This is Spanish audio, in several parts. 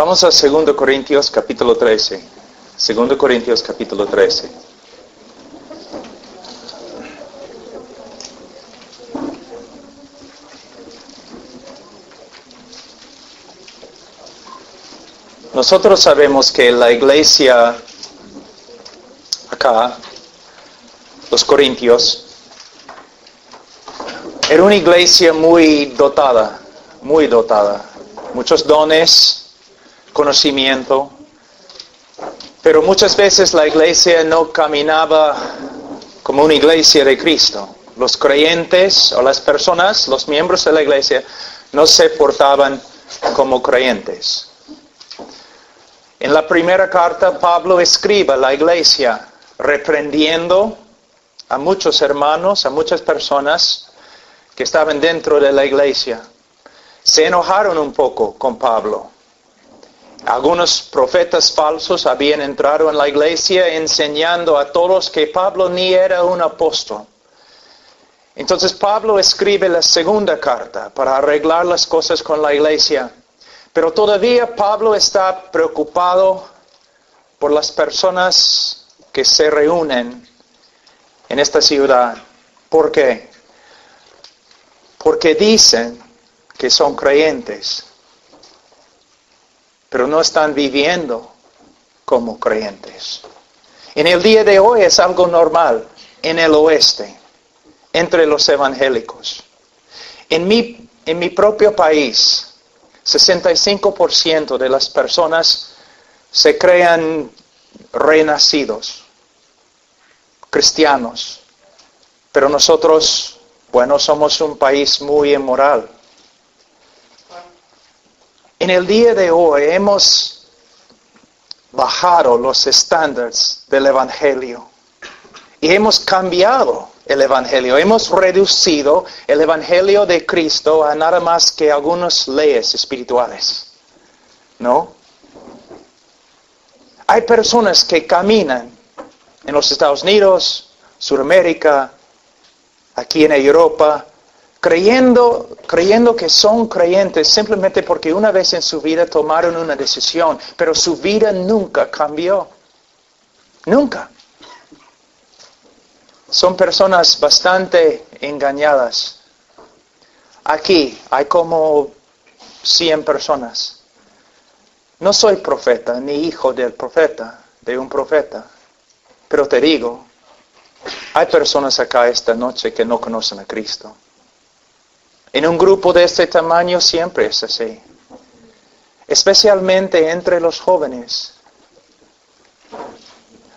Vamos a 2 Corintios capítulo 13. 2 Corintios capítulo 13. Nosotros sabemos que la iglesia acá, los Corintios, era una iglesia muy dotada. Muchos dones, conocimiento, pero muchas veces la iglesia no caminaba como una iglesia de Cristo. Los creyentes o las personas, los miembros de la iglesia, no se portaban como creyentes. En la primera carta, Pablo escribe a la iglesia reprendiendo a muchos hermanos, a muchas personas que estaban dentro de la iglesia. Se enojaron un poco con Pablo. Algunos profetas falsos habían entrado en la iglesia enseñando a todos que Pablo ni era un apóstol. Entonces Pablo escribe la segunda carta para arreglar las cosas con la iglesia. Pero todavía Pablo está preocupado por las personas que se reúnen en esta ciudad. ¿Por qué? Porque dicen que son creyentes, pero no están viviendo como creyentes. En el día de hoy es algo normal en el oeste, entre los evangélicos. En mi propio país, 65% de las personas se crean renacidos, cristianos. Pero nosotros, somos un país muy inmoral. En el día de hoy hemos bajado los estándares del Evangelio y hemos cambiado el Evangelio. Hemos reducido el Evangelio de Cristo a nada más que algunas leyes espirituales. ¿No? Hay personas que caminan en los Estados Unidos, Sudamérica, aquí en Europa, creyendo que son creyentes simplemente porque una vez en su vida tomaron una decisión, pero su vida nunca cambió. Nunca. Son personas bastante engañadas. Aquí hay como 100 personas. No soy profeta, ni hijo del profeta, de un profeta. Pero te digo, hay personas acá esta noche que no conocen a Cristo. En un grupo de este tamaño siempre es así. Especialmente entre los jóvenes.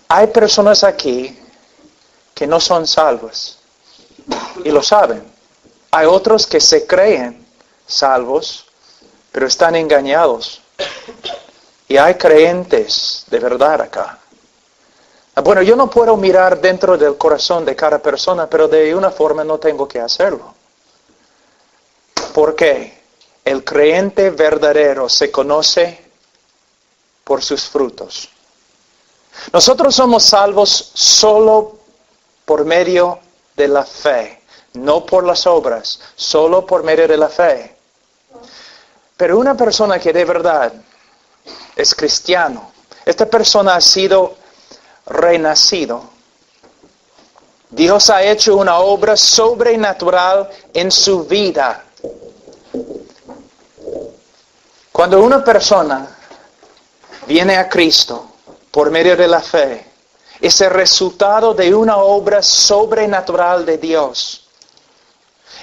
Hay personas aquí que no son salvos. Y lo saben. Hay otros que se creen salvos, pero están engañados. Y hay creyentes de verdad acá. Bueno, yo no puedo mirar dentro del corazón de cada persona, pero de una forma no tengo que hacerlo. ¿Por qué? El creyente verdadero se conoce por sus frutos. Nosotros somos salvos solo por medio de la fe, no por las obras, solo por medio de la fe. Pero una persona que de verdad es cristiano, esta persona ha sido renacido. Dios ha hecho una obra sobrenatural en su vida. Cuando una persona viene a Cristo por medio de la fe, es el resultado de una obra sobrenatural de Dios.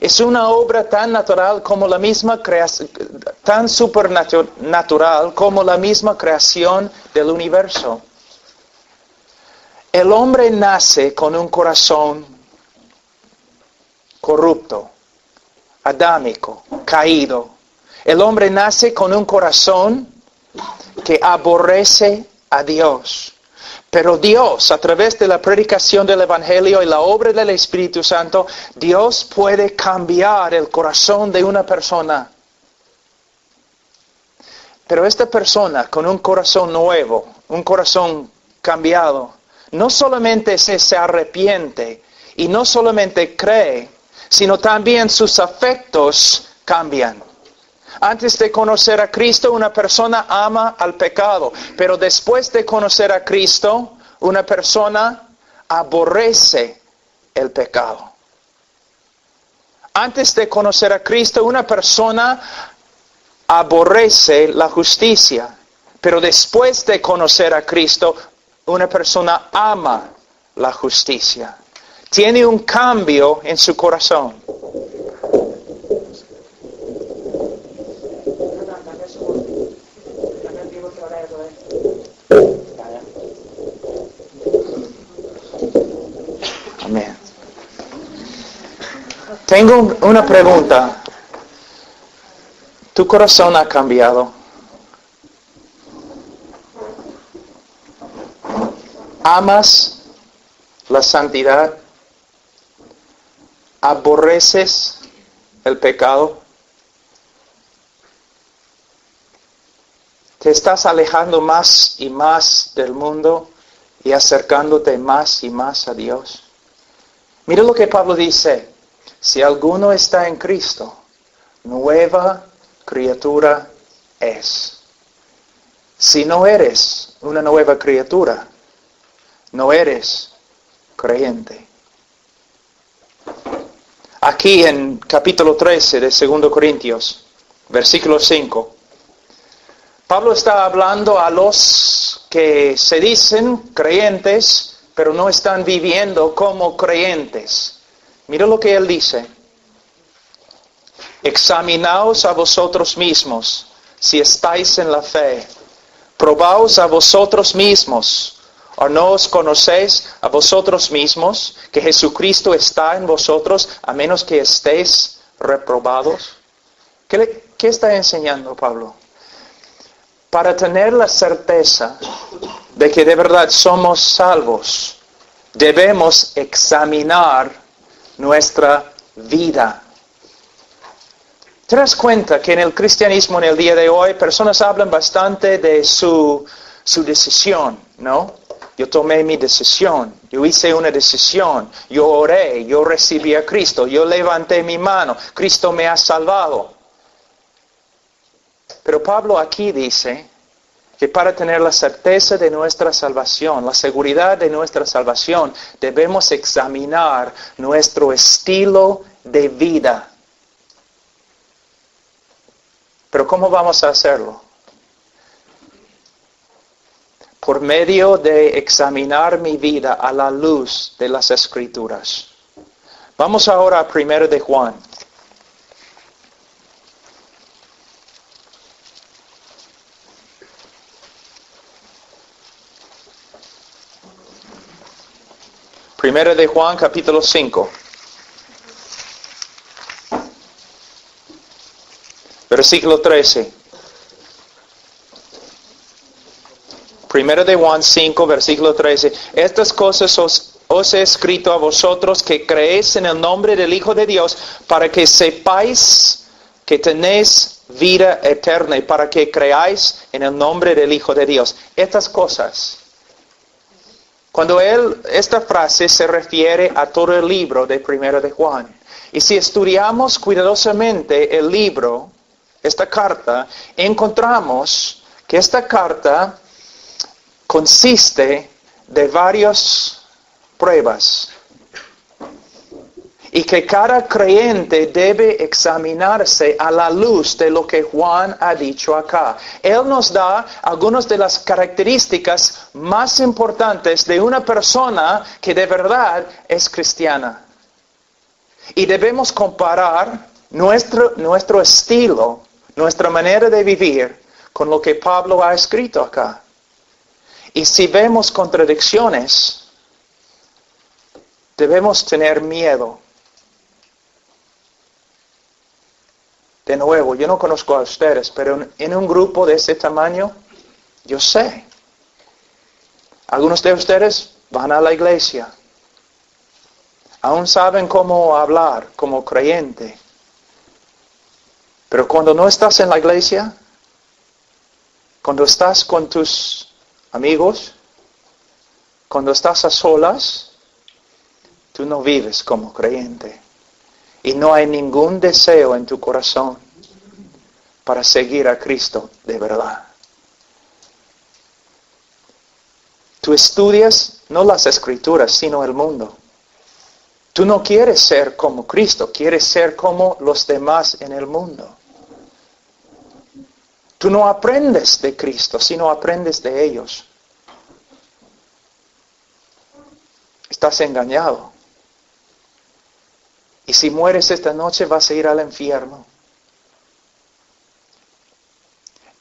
Es una obra tan natural como la misma creación, tan supernatural como la misma creación del universo. El hombre nace con un corazón corrupto, adámico, caído. El hombre nace con un corazón que aborrece a Dios. Pero Dios, a través de la predicación del Evangelio y la obra del Espíritu Santo, Dios puede cambiar el corazón de una persona. Pero esta persona con un corazón nuevo, un corazón cambiado, no solamente se arrepiente y no solamente cree, sino también sus afectos cambian. Antes de conocer a Cristo, una persona ama al pecado. Pero después de conocer a Cristo, una persona aborrece el pecado. Antes de conocer a Cristo, una persona aborrece la justicia. Pero después de conocer a Cristo, una persona ama la justicia. Tiene un cambio en su corazón. Amén. Tengo una pregunta. ¿Tu corazón ha cambiado? ¿Amas la santidad? ¿Aborreces el pecado? ¿Te estás alejando más y más del mundo y acercándote más y más a Dios? Mira lo que Pablo dice. Si alguno está en Cristo, nueva criatura es. Si no eres una nueva criatura, no eres creyente. Aquí en capítulo 13 de 2 Corintios, versículo 5, Pablo está hablando a los que se dicen creyentes, pero no están viviendo como creyentes. Mira lo que él dice. Examinaos a vosotros mismos, si estáis en la fe. Probaos a vosotros mismos. ¿O no os conocéis a vosotros mismos que Jesucristo está en vosotros, a menos que estéis reprobados? ¿Qué está enseñando Pablo? Para tener la certeza de que de verdad somos salvos, debemos examinar nuestra vida. ¿Te das cuenta que en el cristianismo en el día de hoy personas hablan bastante de su decisión, ¿no? Yo tomé mi decisión, yo hice una decisión, yo oré, yo recibí a Cristo, yo levanté mi mano, Cristo me ha salvado. Pero Pablo aquí dice que para tener la certeza de nuestra salvación, la seguridad de nuestra salvación, debemos examinar nuestro estilo de vida. Pero ¿cómo vamos a hacerlo? Por medio de examinar mi vida a la luz de las Escrituras. Vamos ahora a 1 de Juan. Primera de Juan, capítulo 5. Versículo 13. Primera de Juan 5, versículo 13. Estas cosas os he escrito a vosotros que creéis en el nombre del Hijo de Dios, para que sepáis que tenéis vida eterna y para que creáis en el nombre del Hijo de Dios. Estas cosas. Cuando esta frase se refiere a todo el libro de Primera de Juan. Y si estudiamos cuidadosamente el libro, esta carta, encontramos que esta carta consiste de varias pruebas. Y que cada creyente debe examinarse a la luz de lo que Juan ha dicho acá. Él nos da algunas de las características más importantes de una persona que de verdad es cristiana. Y debemos comparar nuestro estilo, nuestra manera de vivir con lo que Pablo ha escrito acá. Y si vemos contradicciones, debemos tener miedo. De nuevo, yo no conozco a ustedes, pero en un grupo de ese tamaño, yo sé. Algunos de ustedes van a la iglesia. Aún saben cómo hablar como creyente. Pero cuando no estás en la iglesia, cuando estás con tus amigos, cuando estás a solas, tú no vives como creyente. Y no hay ningún deseo en tu corazón para seguir a Cristo de verdad. Tú estudias no las Escrituras, sino el mundo. Tú no quieres ser como Cristo, quieres ser como los demás en el mundo. Tú no aprendes de Cristo, sino aprendes de ellos. Estás engañado. Y si mueres esta noche vas a ir al infierno.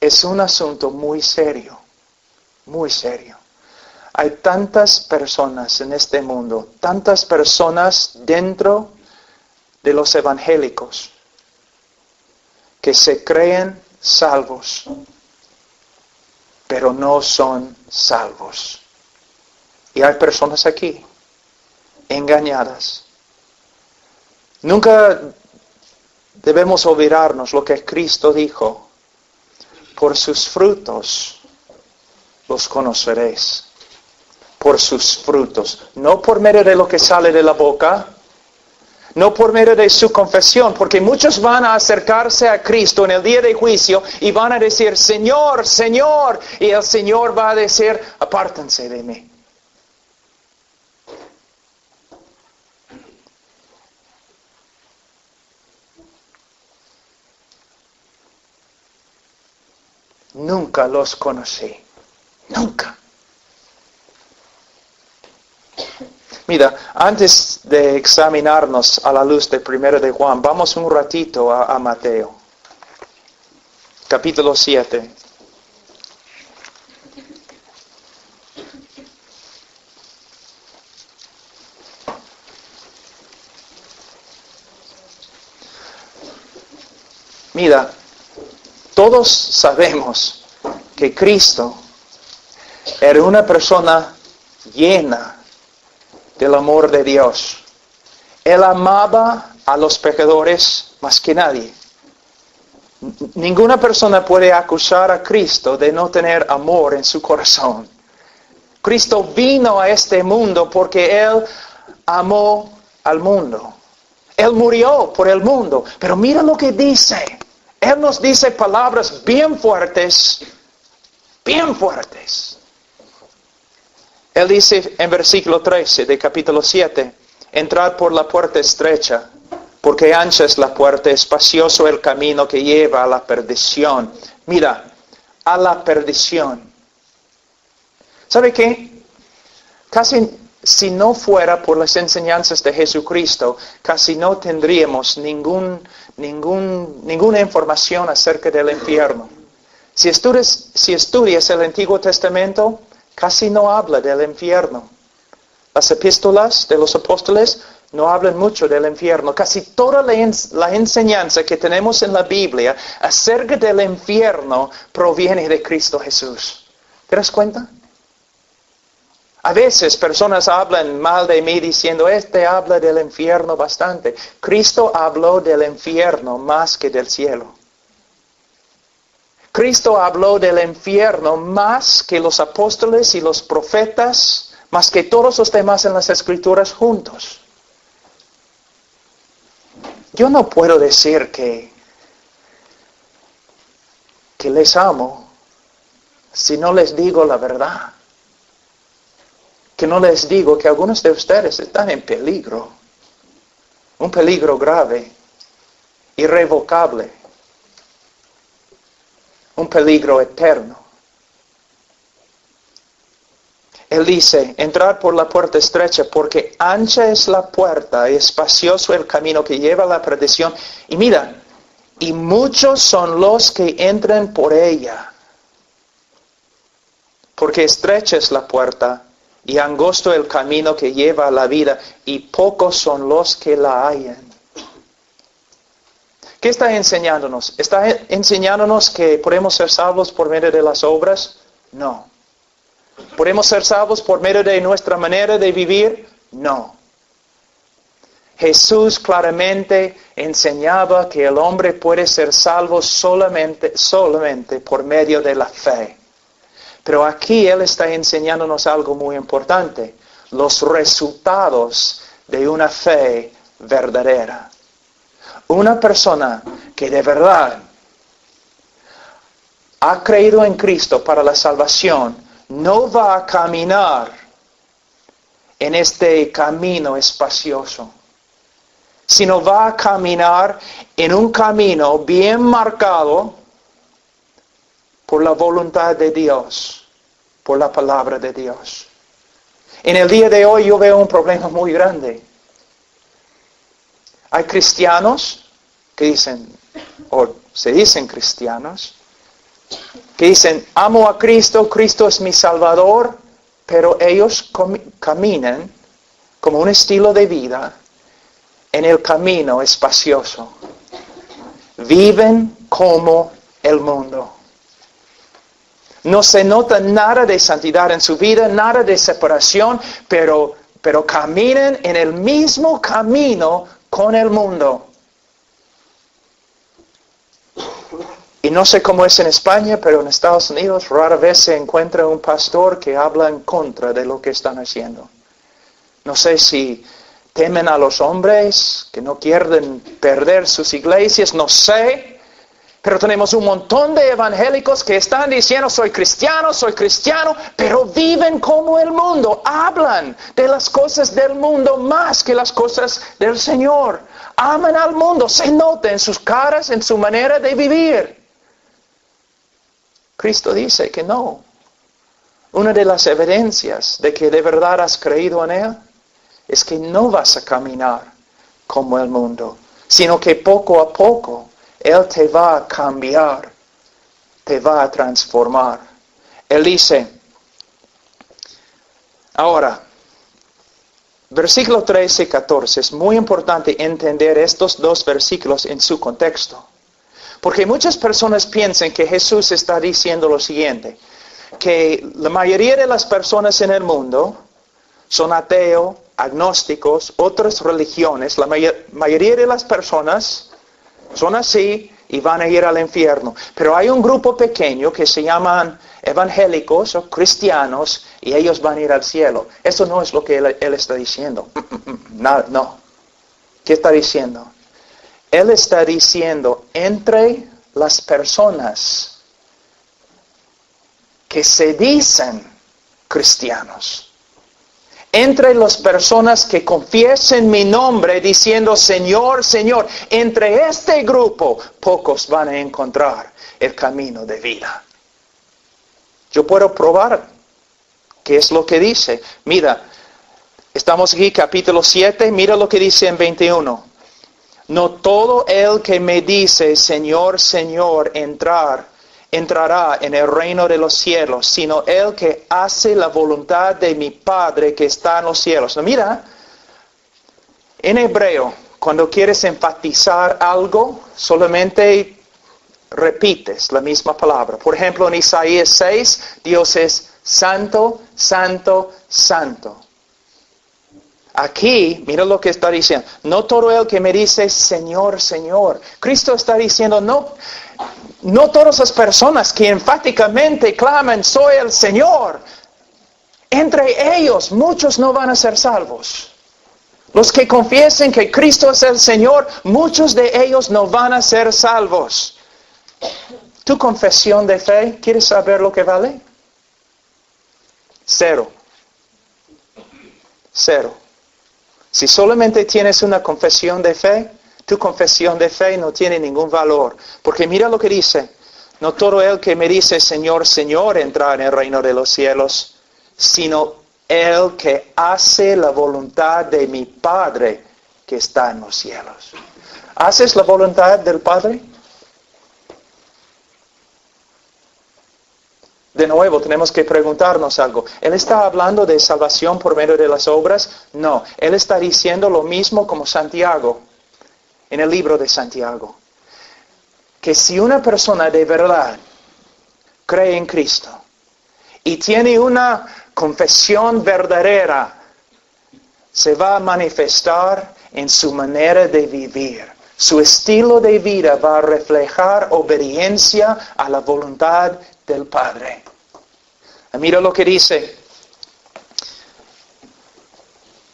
Es un asunto muy serio, muy serio. Hay tantas personas en este mundo, tantas personas dentro de los evangélicos que se creen salvos, pero no son salvos. Y hay personas aquí, engañadas. Nunca debemos olvidarnos lo que Cristo dijo. Por sus frutos los conoceréis. Por sus frutos. No por medio de lo que sale de la boca. No por medio de su confesión. Porque muchos van a acercarse a Cristo en el día de juicio y van a decir, Señor, Señor. Y el Señor va a decir, apártense de mí. Nunca los conocí. Nunca. Mira, antes de examinarnos a la luz de 1 de Juan, vamos un ratito a Mateo. Capítulo 7. Mira, todos sabemos que Cristo era una persona llena del amor de Dios. Él amaba a los pecadores más que nadie. Ninguna persona puede acusar a Cristo de no tener amor en su corazón. Cristo vino a este mundo porque Él amó al mundo. Él murió por el mundo. Pero mira lo que dice. Él nos dice palabras bien fuertes. Bien fuertes. Él dice en versículo 13 de capítulo 7, entrad por la puerta estrecha, porque ancha es la puerta, espacioso el camino que lleva a la perdición. Mira, a la perdición. ¿Sabe qué? Casi si no fuera por las enseñanzas de Jesucristo, casi no tendríamos ninguna información acerca del infierno. Si estudias el Antiguo Testamento, casi no habla del infierno. Las epístolas de los apóstoles no hablan mucho del infierno. Casi toda la enseñanza que tenemos en la Biblia acerca del infierno proviene de Cristo Jesús. ¿Te das cuenta? A veces personas hablan mal de mí diciendo, habla del infierno bastante. Cristo habló del infierno más que del cielo. Cristo habló del infierno más que los apóstoles y los profetas, más que todos los demás en las Escrituras juntos. Yo no puedo decir que les amo si no les digo la verdad. Que no les digo que algunos de ustedes están en peligro. Un peligro grave, irrevocable. Un peligro eterno. Él dice, entrad por la puerta estrecha, porque ancha es la puerta y espacioso el camino que lleva a la perdición. Y mira, y muchos son los que entran por ella. Porque estrecha es la puerta y angosto el camino que lleva a la vida, y pocos son los que la hallan. ¿Qué está enseñándonos? ¿Está enseñándonos que podemos ser salvos por medio de las obras? No. ¿Podemos ser salvos por medio de nuestra manera de vivir? No. Jesús claramente enseñaba que el hombre puede ser salvo solamente por medio de la fe. Pero aquí Él está enseñándonos algo muy importante. Los resultados de una fe verdadera. Una persona que de verdad ha creído en Cristo para la salvación, no va a caminar en este camino espacioso, sino va a caminar en un camino bien marcado por la voluntad de Dios, por la palabra de Dios. En el día de hoy yo veo un problema muy grande. Hay cristianos que dicen, o se dicen cristianos, que dicen, amo a Cristo, Cristo es mi Salvador, pero ellos caminan como un estilo de vida en el camino espacioso. Viven como el mundo. No se nota nada de santidad en su vida, nada de separación, pero caminan en el mismo camino con el mundo. Y no sé cómo es en España, pero en Estados Unidos rara vez se encuentra un pastor que habla en contra de lo que están haciendo. No sé si temen a los hombres, que no quieren perder sus iglesias, no sé. Pero tenemos un montón de evangélicos que están diciendo, soy cristiano, pero viven como el mundo. Hablan de las cosas del mundo más que las cosas del Señor. Aman al mundo, se nota en sus caras, en su manera de vivir. Cristo dice que no. Una de las evidencias de que de verdad has creído en Él es que no vas a caminar como el mundo, sino que poco a poco Él te va a cambiar, te va a transformar. Él dice, ahora, versículo 13 y 14, es muy importante entender estos dos versículos en su contexto. Porque muchas personas piensan que Jesús está diciendo lo siguiente, que la mayoría de las personas en el mundo son ateos, agnósticos, otras religiones. La mayoría de las personas son así y van a ir al infierno. Pero hay un grupo pequeño que se llaman evangélicos o cristianos y ellos van a ir al cielo. Eso no es lo que él está diciendo. No. ¿Qué está diciendo? Él está diciendo, entre las personas que se dicen cristianos, entre las personas que confiesen mi nombre diciendo, Señor, Señor, entre este grupo, pocos van a encontrar el camino de vida. Yo puedo probar qué es lo que dice. Mira, estamos aquí, capítulo 7, mira lo que dice en 21. No todo el que me dice, Señor, Señor, entrará en el reino de los cielos, sino el que hace la voluntad de mi Padre que está en los cielos. No, mira, en hebreo, cuando quieres enfatizar algo, solamente repites la misma palabra. Por ejemplo, en Isaías 6, Dios es santo, santo, santo. Aquí, mira lo que está diciendo. No todo el que me dice, Señor, Señor. Cristo está diciendo, no todas las personas que enfáticamente claman, soy el Señor. Entre ellos, muchos no van a ser salvos. Los que confiesen que Cristo es el Señor, muchos de ellos no van a ser salvos. ¿Tu confesión de fe, quieres saber lo que vale? 0. Si solamente tienes una confesión de fe, tu confesión de fe no tiene ningún valor. Porque mira lo que dice. No todo el que me dice Señor, Señor entra en el reino de los cielos, sino el que hace la voluntad de mi Padre que está en los cielos. ¿Haces la voluntad del Padre? De nuevo, tenemos que preguntarnos algo. ¿Él está hablando de salvación por medio de las obras? No. Él está diciendo lo mismo como Santiago, en el libro de Santiago. Que si una persona de verdad cree en Cristo y tiene una confesión verdadera, se va a manifestar en su manera de vivir. Su estilo de vida va a reflejar obediencia a la voluntad del Padre. Mira lo que dice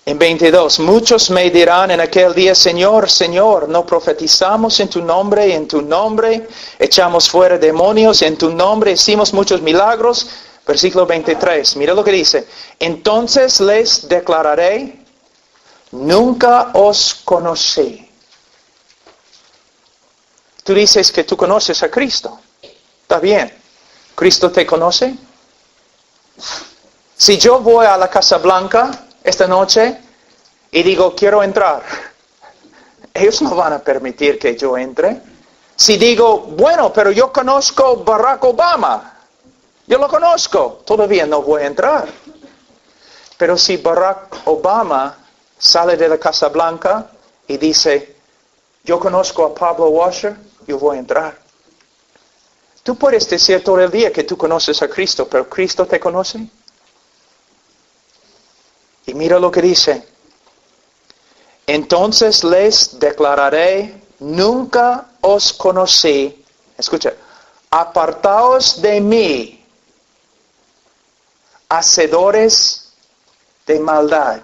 En 22, muchos me dirán en aquel día, Señor, Señor, ¿no profetizamos en tu nombre y en tu nombre echamos fuera demonios, en tu nombre hicimos muchos milagros? Versículo 23, mira lo que dice. Entonces les declararé, nunca os conocí. Tú dices que tú conoces a Cristo. Está bien. ¿Cristo te conoce? Si yo voy a la Casa Blanca esta noche y digo, quiero entrar, ellos no van a permitir que yo entre. Si digo, bueno, pero yo conozco Barack Obama, yo lo conozco, todavía no voy a entrar. Pero si Barack Obama sale de la Casa Blanca y dice, yo conozco a Pablo Washer, yo voy a entrar. Tú puedes decir todo el día que tú conoces a Cristo, pero ¿Cristo te conoce? Y mira lo que dice. Entonces les declararé, nunca os conocí. Escucha, apartaos de mí, hacedores de maldad.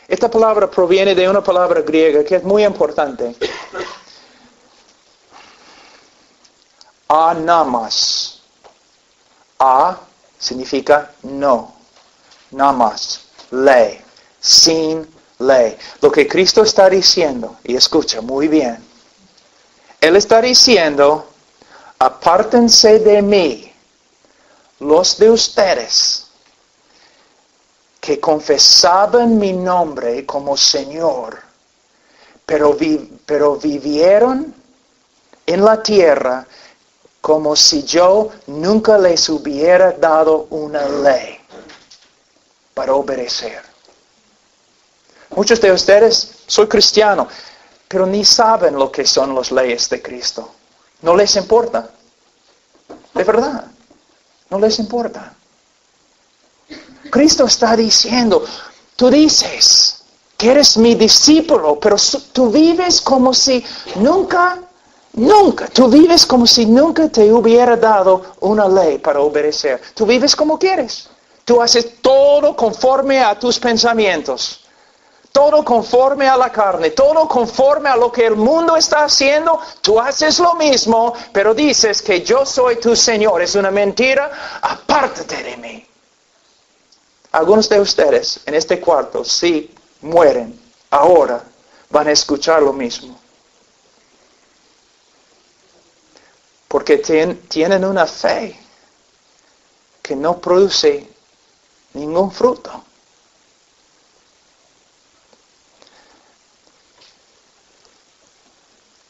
Esta palabra proviene de una palabra griega que es muy importante. Anamas. A significa no. Namas. Ley. Sin ley. Lo que Cristo está diciendo, y escucha muy bien. Él está diciendo, apártense de mí, los de ustedes, que confesaban mi nombre como Señor, pero vivieron en la tierra como si yo nunca les hubiera dado una ley para obedecer. Muchos de ustedes, soy cristiano, pero ni saben lo que son las leyes de Cristo. No les importa. De verdad, no les importa. Cristo está diciendo, tú dices que eres mi discípulo, pero tú vives como si nunca te hubiera dado una ley para obedecer. Tú vives como quieres. Tú haces todo conforme a tus pensamientos. Todo conforme a la carne. Todo conforme a lo que el mundo está haciendo. Tú haces lo mismo, pero dices que yo soy tu Señor. Es una mentira. Apártate de mí. Algunos de ustedes en este cuarto, si mueren ahora, van a escuchar lo mismo. Porque tienen una fe que no produce ningún fruto.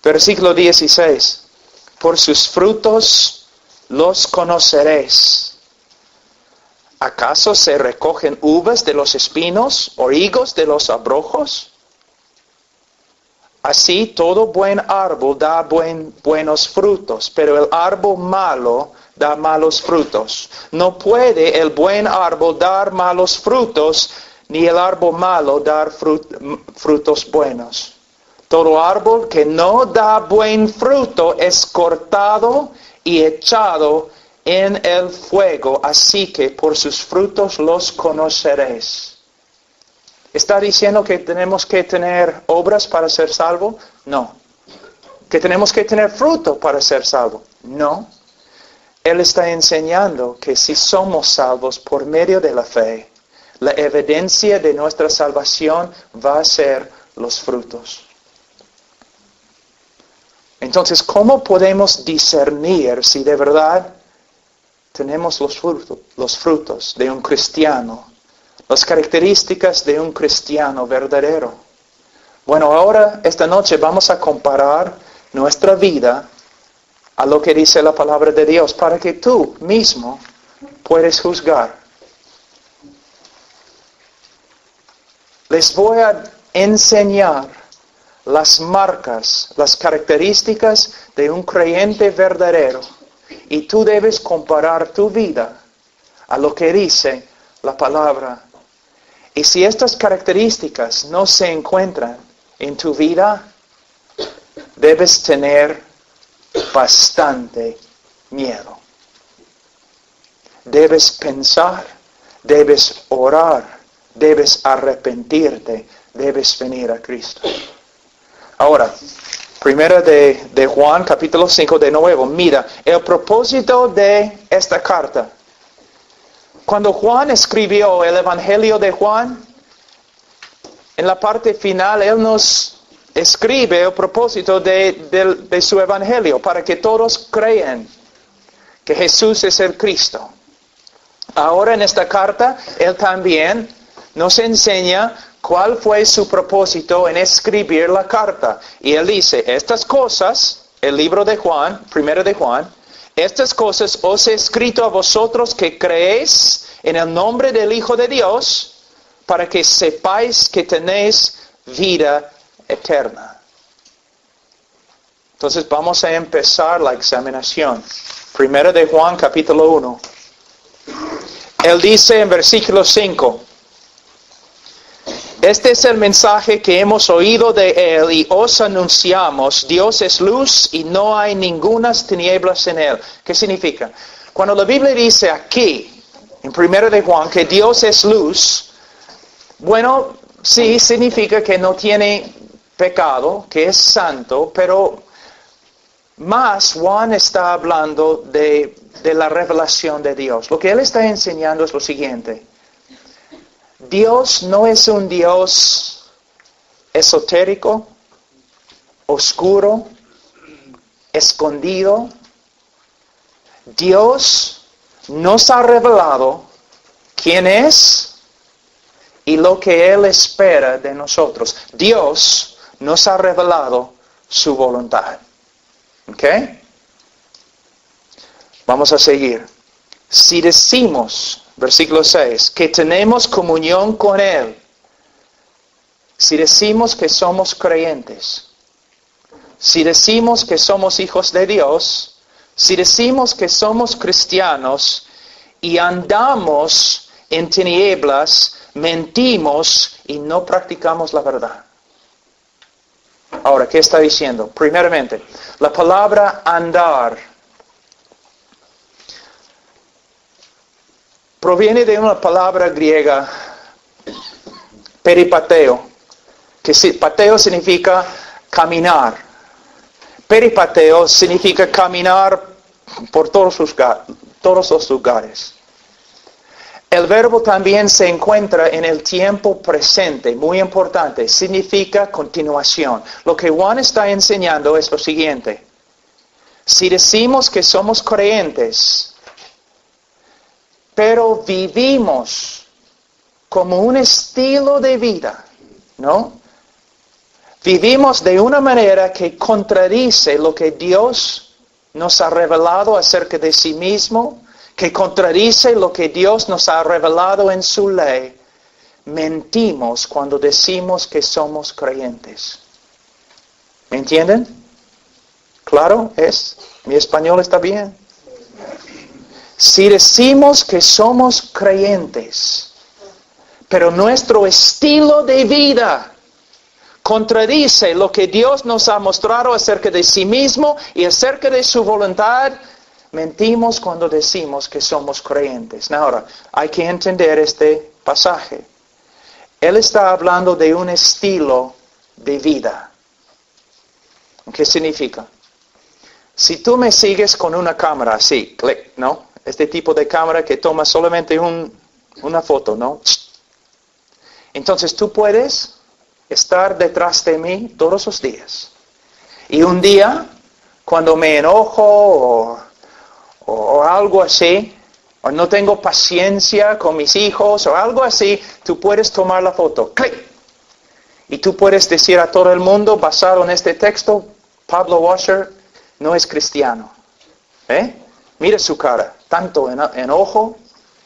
Versículo 16. Por sus frutos los conoceréis. ¿Acaso se recogen uvas de los espinos o higos de los abrojos? Así todo buen árbol da buenos frutos, pero el árbol malo da malos frutos. No puede el buen árbol dar malos frutos, ni el árbol malo dar frutos buenos. Todo árbol que no da buen fruto es cortado y echado en el fuego, así que por sus frutos los conoceréis. ¿Está diciendo que tenemos que tener obras para ser salvo? No. ¿Que tenemos que tener fruto para ser salvo? No. Él está enseñando que si somos salvos por medio de la fe, la evidencia de nuestra salvación va a ser los frutos. Entonces, ¿cómo podemos discernir si de verdad tenemos los frutos de un cristiano? Las características de un cristiano verdadero. Bueno, ahora, esta noche, vamos a comparar nuestra vida a lo que dice la palabra de Dios, para que tú mismo puedas juzgar. Les voy a enseñar las marcas, las características de un creyente verdadero. Y tú debes comparar tu vida a lo que dice la palabra. Y si estas características no se encuentran en tu vida, debes tener bastante miedo. Debes pensar, debes orar debes arrepentirte, debes venir a Cristo. Ahora, primera de Juan, capítulo 5 de nuevo. Mira, el propósito de esta carta. Cuando Juan escribió el Evangelio de Juan, en la parte final, él nos escribe el propósito de su Evangelio, para que todos crean que Jesús es el Cristo. Ahora en esta carta, él también nos enseña cuál fue su propósito en escribir la carta. Y él dice, estas cosas, el libro de Juan, primero de Juan, estas cosas os he escrito a vosotros que creéis en el nombre del Hijo de Dios, para que sepáis que tenéis vida eterna. Entonces vamos a empezar la examinación. Primero de Juan, capítulo 1. Él dice en versículo 5, este es el mensaje que hemos oído de Él y os anunciamos. Dios es luz y no hay ningunas tinieblas en Él. ¿Qué significa? Cuando la Biblia dice aquí, en 1 de Juan, que Dios es luz, bueno, sí significa que no tiene pecado, que es santo, pero más Juan está hablando de la revelación de Dios. Lo que él está enseñando es lo siguiente. Dios no es un Dios esotérico, oscuro, escondido. Dios nos ha revelado quién es y lo que Él espera de nosotros. Dios nos ha revelado su voluntad. ¿Ok? Vamos a seguir. Si decimos, versículo 6, que tenemos comunión con Él, si decimos que somos creyentes, si decimos que somos hijos de Dios, si decimos que somos cristianos y andamos en tinieblas, mentimos y no practicamos la verdad. Ahora, ¿qué está diciendo? Primeramente, la palabra andar proviene de una palabra griega, peripateo, que pateo significa caminar. Peripateo significa caminar por todos los lugares. El verbo también se encuentra en el tiempo presente, muy importante, significa continuación. Lo que Juan está enseñando es lo siguiente. Si decimos que somos creyentes, pero vivimos como un estilo de vida, ¿no? Vivimos de una manera que contradice lo que Dios nos ha revelado acerca de sí mismo, que contradice lo que Dios nos ha revelado en su ley. Mentimos cuando decimos que somos creyentes. ¿Me entienden? ¿Claro? ¿Mi español está bien? Si decimos que somos creyentes, pero nuestro estilo de vida contradice lo que Dios nos ha mostrado acerca de sí mismo y acerca de su voluntad, mentimos cuando decimos que somos creyentes. Ahora, hay que entender este pasaje. Él está hablando de un estilo de vida. ¿Qué significa? Si tú me sigues con una cámara así, clic, ¿no? Este tipo de cámara que toma solamente una foto, ¿no? Entonces tú puedes estar detrás de mí todos los días. Y un día, cuando me enojo o algo así, o no tengo paciencia con mis hijos o algo así, tú puedes tomar la foto. ¡Clic! Y tú puedes decir a todo el mundo, basado en este texto, Pablo Washer no es cristiano. Mira su cara, tanto enojo,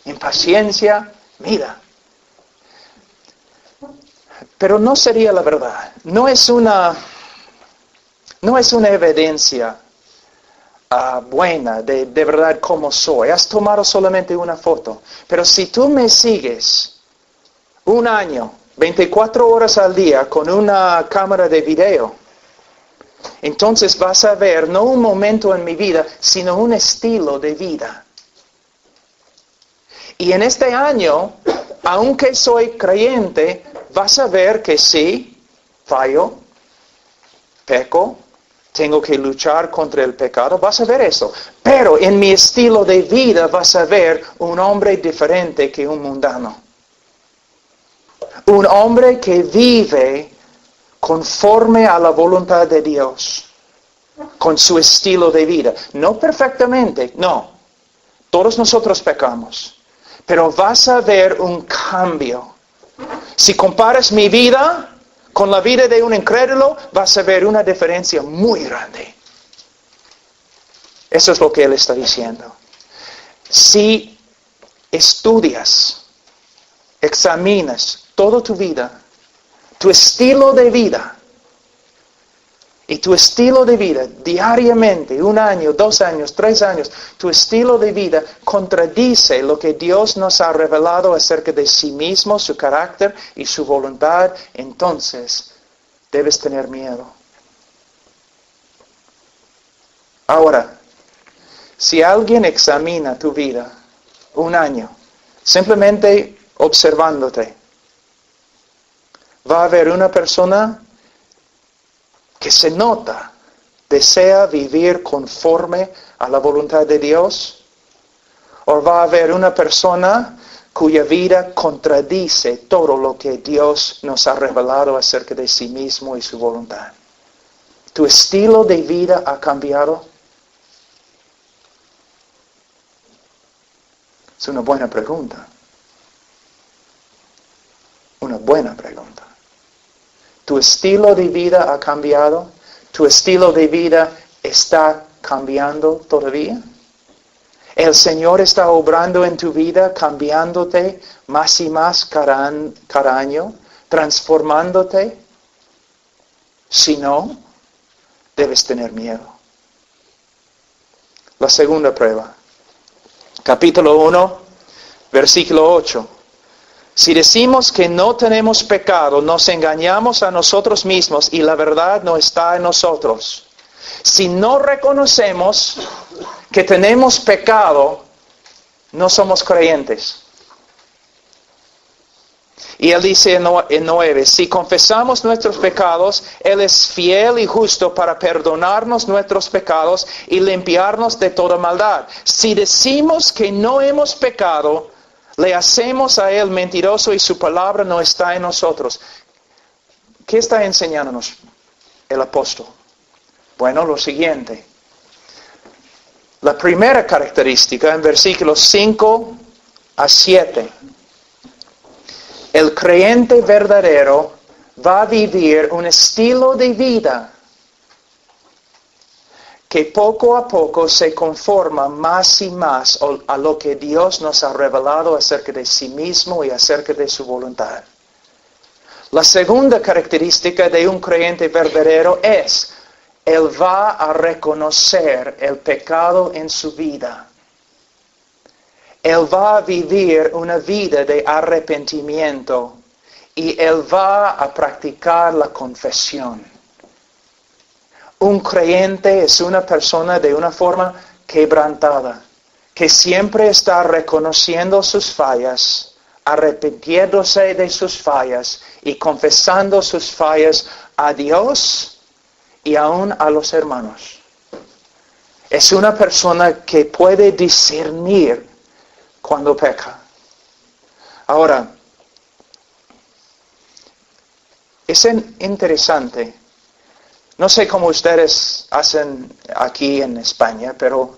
impaciencia, mira. Pero no sería la verdad. No es una evidencia buena de verdad cómo soy. Has tomado solamente una foto. Pero si tú me sigues un año, 24 horas al día con una cámara de video, entonces vas a ver no un momento en mi vida, sino un estilo de vida. Y en este año, aunque soy creyente, vas a ver que sí, fallo, peco, tengo que luchar contra el pecado, vas a ver eso. Pero en mi estilo de vida vas a ver un hombre diferente que un mundano. Un hombre que vive conforme a la voluntad de Dios, con su estilo de vida. No perfectamente, no. Todos nosotros pecamos. Pero vas a ver un cambio. Si comparas mi vida con la vida de un incrédulo, vas a ver una diferencia muy grande. Eso es lo que él está diciendo. Si estudias, examinas toda tu vida, tu estilo de vida, y tu estilo de vida diariamente, 1 año, 2 años, 3 años, tu estilo de vida contradice lo que Dios nos ha revelado acerca de sí mismo, su carácter y su voluntad, entonces debes tener miedo. Ahora, si alguien examina tu vida 1 año, simplemente observándote, va a haber una persona que se nota, desea vivir conforme a la voluntad de Dios, o va a haber una persona cuya vida contradice todo lo que Dios nos ha revelado acerca de sí mismo y su voluntad. ¿Tu estilo de vida ha cambiado? Es una buena pregunta. Una buena pregunta. ¿Tu estilo de vida ha cambiado? ¿Tu estilo de vida está cambiando todavía? ¿El Señor está obrando en tu vida, cambiándote más y más cada año, transformándote? Si no, debes tener miedo. La segunda prueba. Capítulo 1, versículo 8. Si decimos que no tenemos pecado, nos engañamos a nosotros mismos y la verdad no está en nosotros. Si no reconocemos que tenemos pecado, no somos creyentes. Y él dice en 9, si confesamos nuestros pecados, Él es fiel y justo para perdonarnos nuestros pecados y limpiarnos de toda maldad. Si decimos que no hemos pecado, le hacemos a Él mentiroso y su palabra no está en nosotros. ¿Qué está enseñándonos el apóstol? Bueno, lo siguiente. La primera característica en versículos 5 a 7. El creyente verdadero va a vivir un estilo de vida que poco a poco se conforma más y más a lo que Dios nos ha revelado acerca de sí mismo y acerca de su voluntad. La segunda característica de un creyente verdadero es, él va a reconocer el pecado en su vida. Él va a vivir una vida de arrepentimiento y él va a practicar la confesión. Un creyente es una persona de una forma quebrantada, que siempre está reconociendo sus fallas, arrepintiéndose de sus fallas y confesando sus fallas a Dios y aún a los hermanos. Es una persona que puede discernir cuando peca. Ahora, es interesante. No sé cómo ustedes hacen aquí en España, pero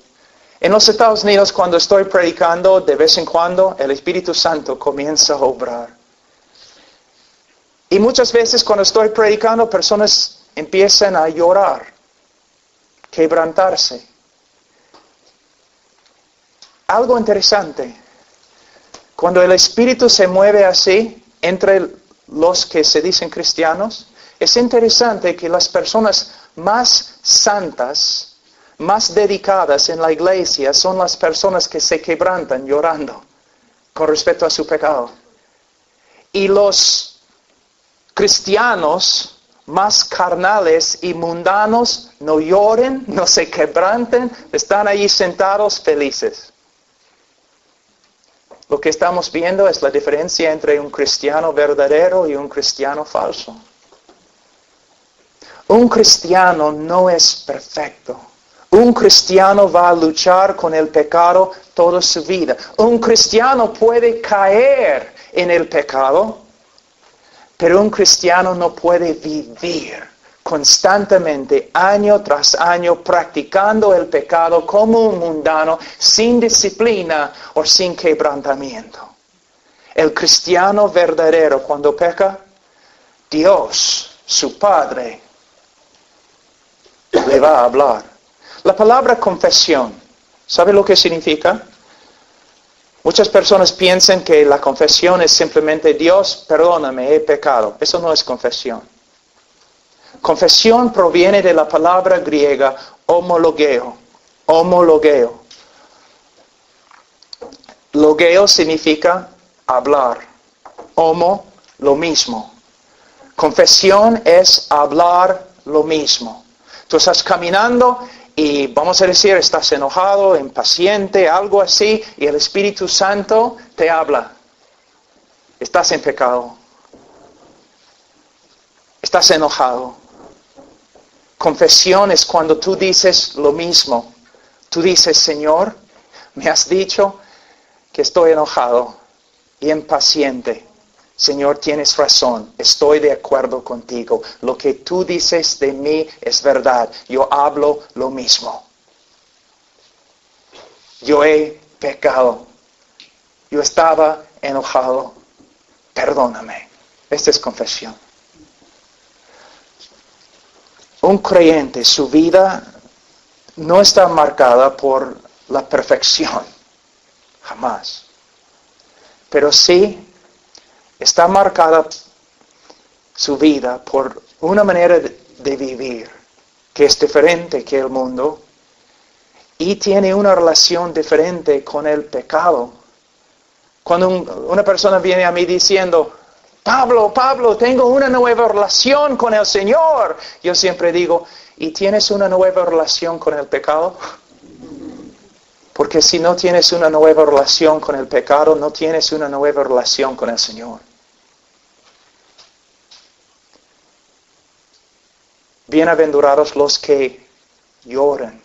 en los Estados Unidos cuando estoy predicando, de vez en cuando el Espíritu Santo comienza a obrar. Y muchas veces cuando estoy predicando, personas empiezan a llorar, quebrantarse. Algo interesante. Cuando el Espíritu se mueve así, entre los que se dicen cristianos, es interesante que las personas más santas, más dedicadas en la iglesia, son las personas que se quebrantan llorando con respecto a su pecado. Y los cristianos más carnales y mundanos no lloren, no se quebranten, están allí sentados felices. Lo que estamos viendo es la diferencia entre un cristiano verdadero y un cristiano falso. Un cristiano no es perfecto. Un cristiano va a luchar con el pecado toda su vida. Un cristiano puede caer en el pecado, pero un cristiano no puede vivir constantemente, año tras año, practicando el pecado como un mundano, sin disciplina o sin quebrantamiento. El cristiano verdadero, cuando peca, Dios, su Padre, le va a hablar. La palabra confesión, ¿sabe lo que significa? Muchas personas piensan que la confesión es simplemente Dios, perdóname, he pecado. Eso no es confesión. Confesión proviene de la palabra griega homologeo. Homologeo. Logeo significa hablar. Homo, lo mismo. Confesión es hablar lo mismo. Tú estás caminando y vamos a decir, estás enojado, impaciente, algo así, y el Espíritu Santo te habla. Estás en pecado. Estás enojado. Confesión es cuando tú dices lo mismo. Tú dices, Señor, me has dicho que estoy enojado y impaciente. Señor, tienes razón, estoy de acuerdo contigo. Lo que tú dices de mí es verdad. Yo hablo lo mismo. Yo he pecado. Yo estaba enojado. Perdóname. Esta es confesión. Un creyente, su vida no está marcada por la perfección. Jamás. Pero sí está marcada su vida por una manera de vivir que es diferente que el mundo y tiene una relación diferente con el pecado. Cuando una persona viene a mí diciendo, Pablo, tengo una nueva relación con el Señor, yo siempre digo, ¿y tienes una nueva relación con el pecado? Porque si no tienes una nueva relación con el pecado, no tienes una nueva relación con el Señor. Bienaventurados los que lloran,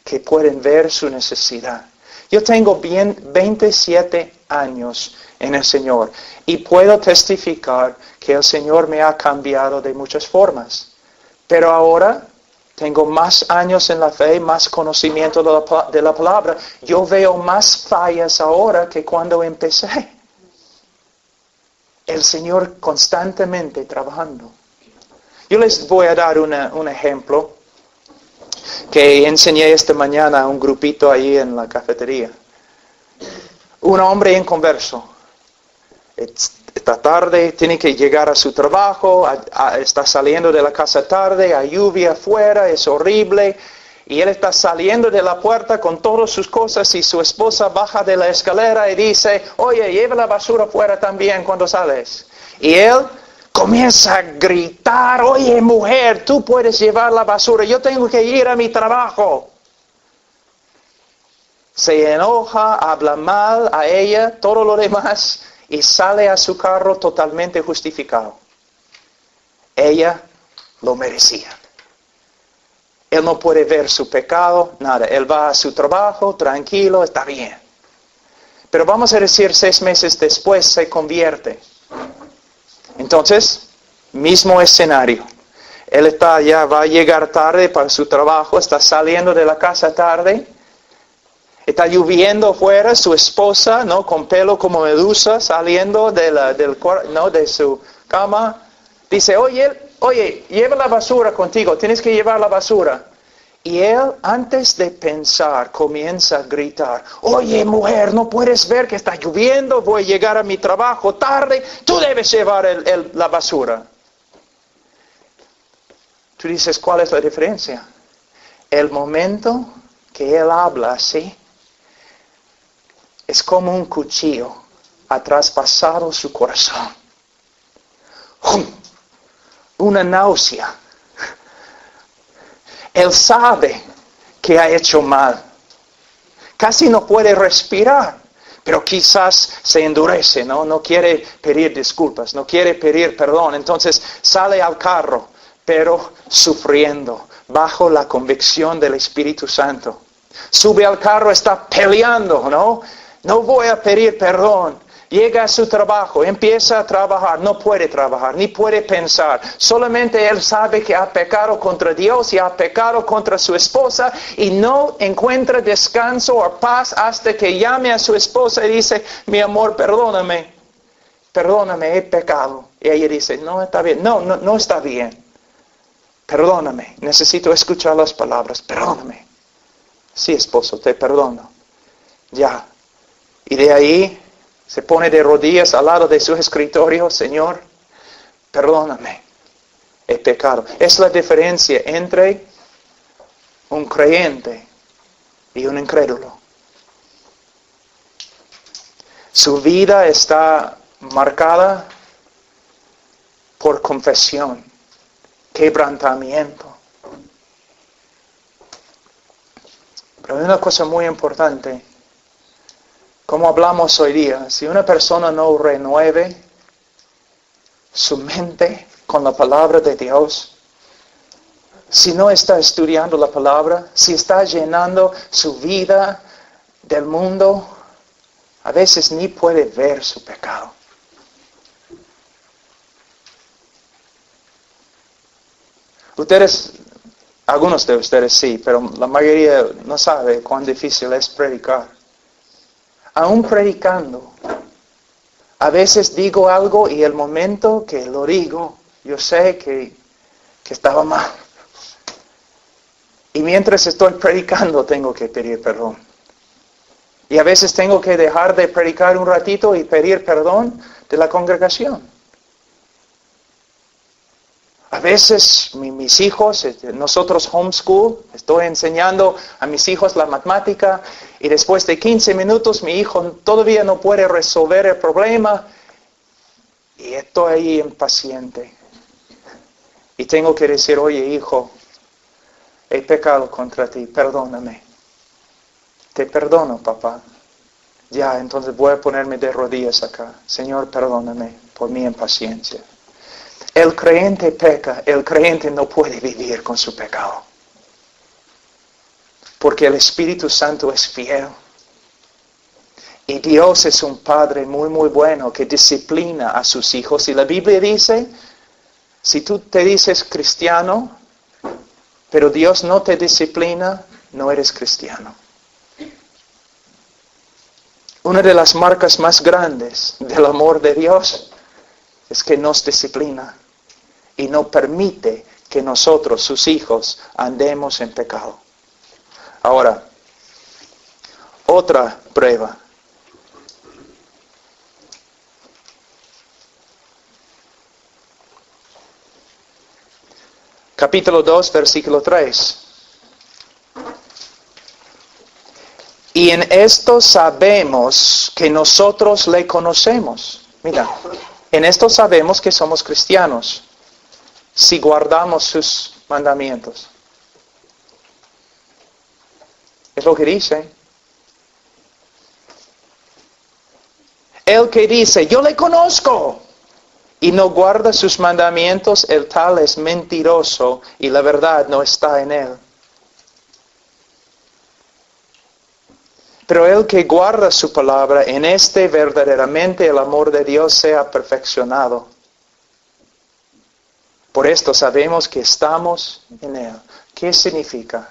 que pueden ver su necesidad. Yo tengo 27 años en el Señor y puedo testificar que el Señor me ha cambiado de muchas formas. Pero ahora tengo más años en la fe, más conocimiento de la palabra. Yo veo más fallas ahora que cuando empecé. El Señor constantemente trabajando. Yo les voy a dar un ejemplo que enseñé esta mañana a un grupito ahí en la cafetería. Un hombre inconverso. Esta tarde tiene que llegar a su trabajo, está saliendo de la casa tarde, hay lluvia afuera, es horrible. Y él está saliendo de la puerta con todas sus cosas y su esposa baja de la escalera y dice, oye, lleva la basura afuera también cuando sales. Y él comienza a gritar, oye mujer, tú puedes llevar la basura, yo tengo que ir a mi trabajo. Se enoja, habla mal a ella, todo lo demás, y sale a su carro totalmente justificado. Ella lo merecía. Él no puede ver su pecado, nada. Él va a su trabajo, tranquilo, está bien. Pero vamos a decir 6 meses después se convierte. Entonces, mismo escenario. Él va a llegar tarde para su trabajo, está saliendo de la casa tarde. Está lloviendo afuera, su esposa, ¿no? Con pelo como medusa, saliendo de su cama. Dice, oye, lleva la basura contigo, tienes que llevar la basura. Y él, antes de pensar, comienza a gritar, oye mujer, no puedes ver que está lloviendo, voy a llegar a mi trabajo tarde, tú debes llevar la basura. Tú dices, ¿cuál es la diferencia? El momento que él habla así, es como un cuchillo ha traspasado su corazón. Una náusea. Él sabe que ha hecho mal. Casi no puede respirar. pero quizás se endurece, ¿no? No quiere pedir disculpas, no quiere pedir perdón. Entonces sale al carro, pero sufriendo, bajo la convicción del Espíritu Santo. Sube al carro, está peleando, ¿no? No voy a pedir perdón. Llega a su trabajo, empieza a trabajar, no puede trabajar, ni puede pensar. Solamente él sabe que ha pecado contra Dios y ha pecado contra su esposa y no encuentra descanso o paz hasta que llame a su esposa y dice, mi amor, perdóname, he pecado. Y ella dice, no está bien, no está bien. Perdóname, necesito escuchar las palabras, perdóname. Sí, esposo, te perdono. Ya. Y de ahí se pone de rodillas al lado de su escritorio, Señor, perdóname, he pecado. Es la diferencia entre un creyente y un incrédulo. Su vida está marcada por confesión, quebrantamiento. Pero hay una cosa muy importante. Como hablamos hoy día, si una persona no renueve su mente con la palabra de Dios, si no está estudiando la palabra, si está llenando su vida del mundo, a veces ni puede ver su pecado. Algunos de ustedes sí, pero la mayoría no sabe cuán difícil es predicar. Aún predicando, a veces digo algo y el momento que lo digo, yo sé que estaba mal. Y mientras estoy predicando tengo que pedir perdón. Y a veces tengo que dejar de predicar un ratito y pedir perdón de la congregación. A veces mis hijos, nosotros homeschool, estoy enseñando a mis hijos la matemática y después de 15 minutos mi hijo todavía no puede resolver el problema y estoy ahí impaciente. Y tengo que decir, oye hijo, he pecado contra ti, perdóname. Te perdono, papá. Ya, entonces voy a ponerme de rodillas acá. Señor, perdóname por mi impaciencia. El creyente peca, el creyente no puede vivir con su pecado. Porque el Espíritu Santo es fiel. Y Dios es un Padre muy, muy bueno que disciplina a sus hijos. Y la Biblia dice, si tú te dices cristiano, pero Dios no te disciplina, no eres cristiano. Una de las marcas más grandes del amor de Dios es que nos disciplina y no permite que nosotros, sus hijos, andemos en pecado. Ahora, otra prueba. Capítulo 2, versículo 3. Y en esto sabemos que nosotros le conocemos. Mira, en esto sabemos que somos cristianos, si guardamos sus mandamientos. Es lo que dice. El que dice, yo le conozco, y no guarda sus mandamientos, el tal es mentiroso, y la verdad no está en él. Pero el que guarda su palabra, en este verdaderamente el amor de Dios sea perfeccionado. Por esto sabemos que estamos en Él. ¿Qué significa?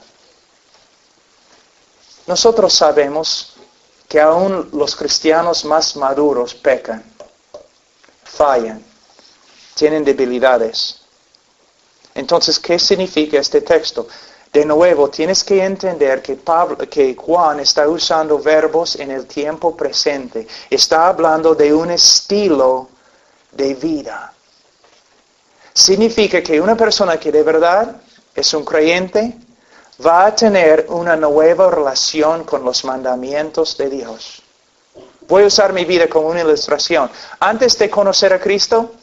Nosotros sabemos que aún los cristianos más maduros pecan, fallan, tienen debilidades. Entonces, ¿qué significa este texto? De nuevo, tienes que entender que Juan está usando verbos en el tiempo presente. Está hablando de un estilo de vida. Significa que una persona que de verdad es un creyente va a tener una nueva relación con los mandamientos de Dios. Voy a usar mi vida como una ilustración. Antes de conocer a Cristo,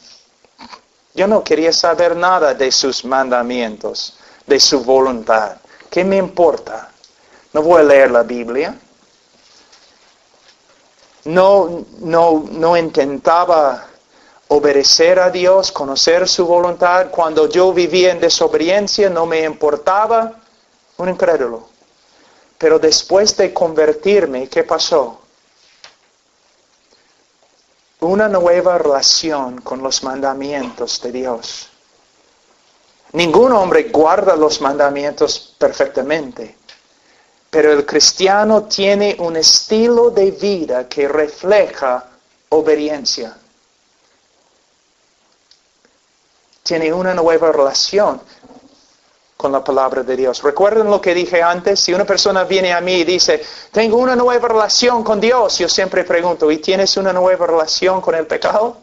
yo no quería saber nada de sus mandamientos, de su voluntad. ¿Qué me importa? No voy a leer la Biblia. no intentaba obedecer a Dios, conocer su voluntad. Cuando yo vivía en desobediencia no me importaba. Un incrédulo. Pero después de convertirme, ¿qué pasó? Una nueva relación con los mandamientos de Dios. Ningún hombre guarda los mandamientos perfectamente, pero el cristiano tiene un estilo de vida que refleja obediencia. Tiene una nueva relación con la palabra de Dios. ¿Recuerdan lo que dije antes? Si una persona viene a mí y dice, tengo una nueva relación con Dios, yo siempre pregunto, ¿y tienes una nueva relación con el pecado?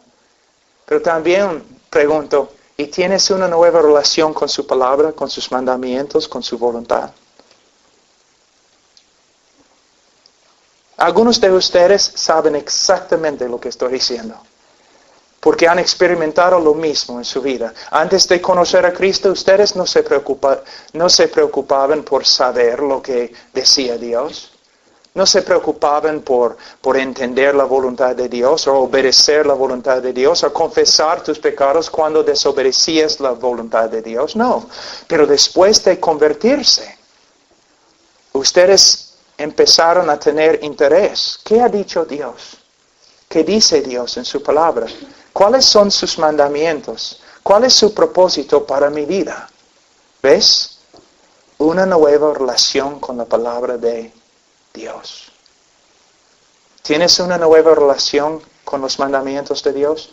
Pero también pregunto, ¿y tienes una nueva relación con su palabra, con sus mandamientos, con su voluntad? Algunos de ustedes saben exactamente lo que estoy diciendo, porque han experimentado lo mismo en su vida. Antes de conocer a Cristo, ustedes no se preocupaban por saber lo que decía Dios. No se preocupaban por entender la voluntad de Dios o obedecer la voluntad de Dios o confesar tus pecados cuando desobedecías la voluntad de Dios. No, pero después de convertirse, ustedes empezaron a tener interés. ¿Qué ha dicho Dios? ¿Qué dice Dios en su palabra? ¿Cuáles son sus mandamientos? ¿Cuál es su propósito para mi vida? ¿Ves? Una nueva relación con la palabra de Dios. ¿Tienes una nueva relación con los mandamientos de Dios?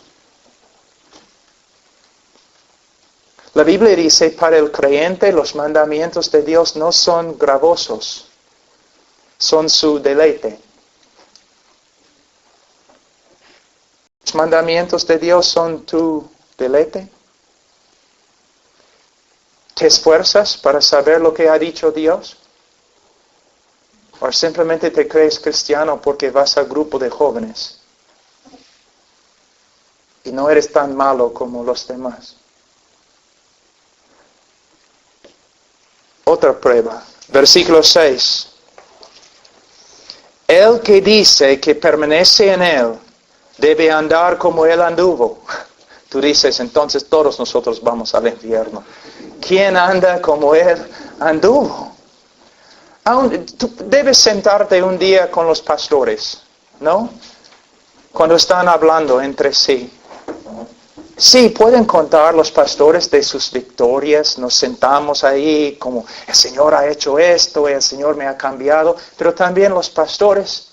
La Biblia dice, para el creyente los mandamientos de Dios no son gravosos, son su deleite. ¿Los mandamientos de Dios son tu deleite? ¿Te esfuerzas para saber lo que ha dicho Dios? ¿O simplemente te crees cristiano porque vas al grupo de jóvenes? Y no eres tan malo como los demás. Otra prueba. Versículo 6. El que dice que permanece en Él, debe andar como Él anduvo. Tú dices, entonces todos nosotros vamos al infierno. ¿Quién anda como Él anduvo? Tú debes sentarte un día con los pastores, ¿no? Cuando están hablando entre sí. Sí, pueden contar los pastores de sus victorias. Nos sentamos ahí como el Señor ha hecho esto, el Señor me ha cambiado. Pero también los pastores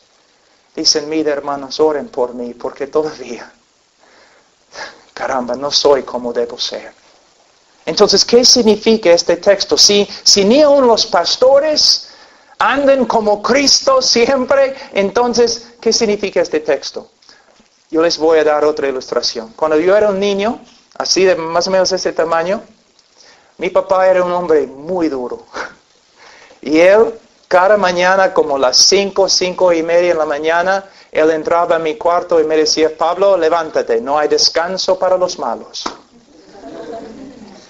dicen, mira hermanos, oren por mí, porque todavía, caramba, no soy como debo ser. Entonces, ¿qué significa este texto? Si ni aun los pastores andan como Cristo siempre, entonces, ¿qué significa este texto? Yo les voy a dar otra ilustración. Cuando yo era un niño, así de más o menos ese tamaño, mi papá era un hombre muy duro. Y él, cada mañana, como las 5:30 en la mañana, él entraba a mi cuarto y me decía, Pablo, levántate, no hay descanso para los malos.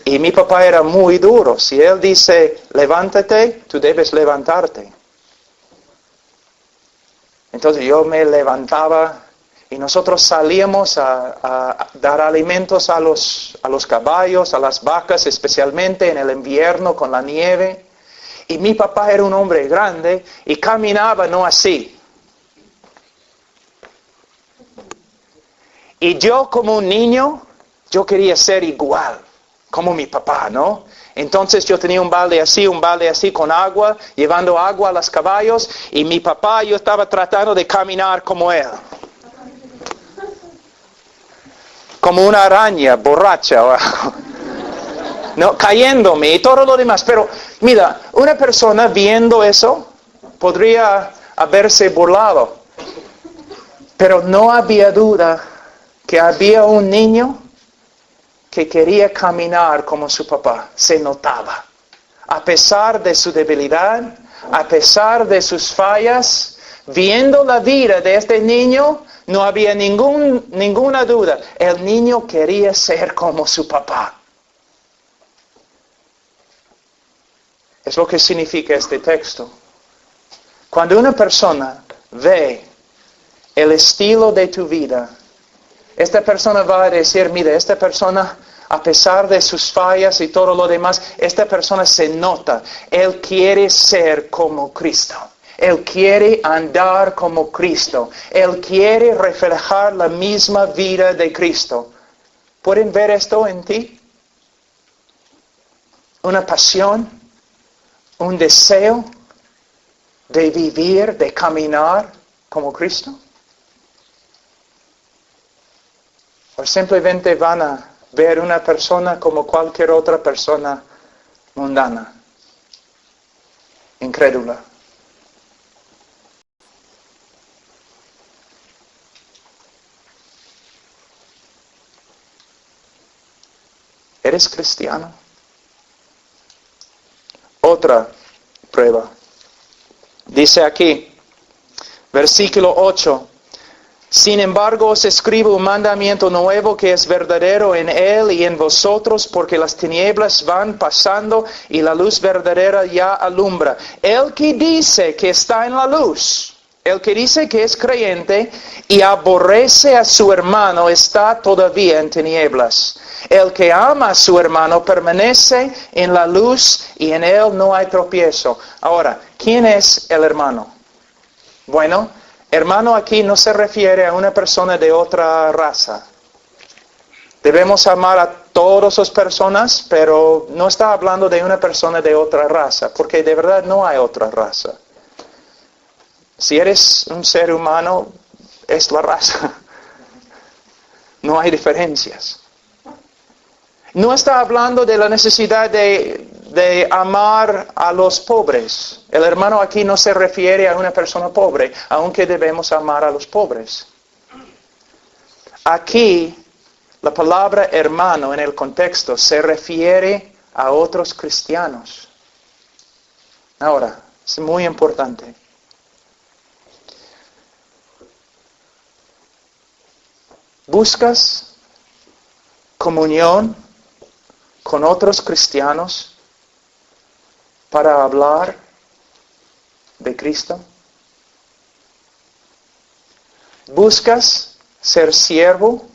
Y mi papá era muy duro. Si él dice, levántate, tú debes levantarte. Entonces yo me levantaba y nosotros salíamos a dar alimentos a los caballos, a las vacas, especialmente en el invierno con la nieve. Y mi papá era un hombre grande y caminaba no así. Y yo como un niño, yo quería ser igual, como mi papá, ¿no? Entonces yo tenía un balde así con agua, llevando agua a los caballos, y mi papá, yo estaba tratando de caminar como él. Como una araña borracha o algo. No, cayéndome y todo lo demás. Pero mira, una persona viendo eso podría haberse burlado. Pero no había duda que había un niño que quería caminar como su papá. Se notaba. A pesar de su debilidad, a pesar de sus fallas, viendo la vida de este niño, no había ninguna duda. El niño quería ser como su papá. Es lo que significa este texto. Cuando una persona ve el estilo de tu vida. Esta persona va a decir, mira, esta persona, a pesar de sus fallas y todo lo demás, esta persona se nota. Él quiere ser como Cristo. Él quiere andar como Cristo. Él quiere reflejar la misma vida de Cristo. ¿Pueden ver esto en ti? Una pasión, un deseo de vivir, de caminar como Cristo. O simplemente van a ver una persona como cualquier otra persona mundana, incrédula. ¿Eres cristiano? Otra prueba. Dice aquí, versículo 8. Sin embargo, os escribo un mandamiento nuevo que es verdadero en él y en vosotros, porque las tinieblas van pasando y la luz verdadera ya alumbra. El que dice que está en la luz, el que dice que es creyente y aborrece a su hermano, está todavía en tinieblas. El que ama a su hermano permanece en la luz y en él no hay tropiezo. Ahora, ¿quién es el hermano? Bueno, hermano aquí no se refiere a una persona de otra raza. Debemos amar a todas las personas, pero no está hablando de una persona de otra raza, porque de verdad no hay otra raza. Si eres un ser humano, es la raza. No hay diferencias. No está hablando de la necesidad de amar a los pobres. El hermano aquí no se refiere a una persona pobre, aunque debemos amar a los pobres. Aquí, la palabra hermano en el contexto se refiere a otros cristianos. Ahora, es muy importante. ¿Buscas comunión con otros cristianos para hablar de Cristo? ¿Buscas ser siervo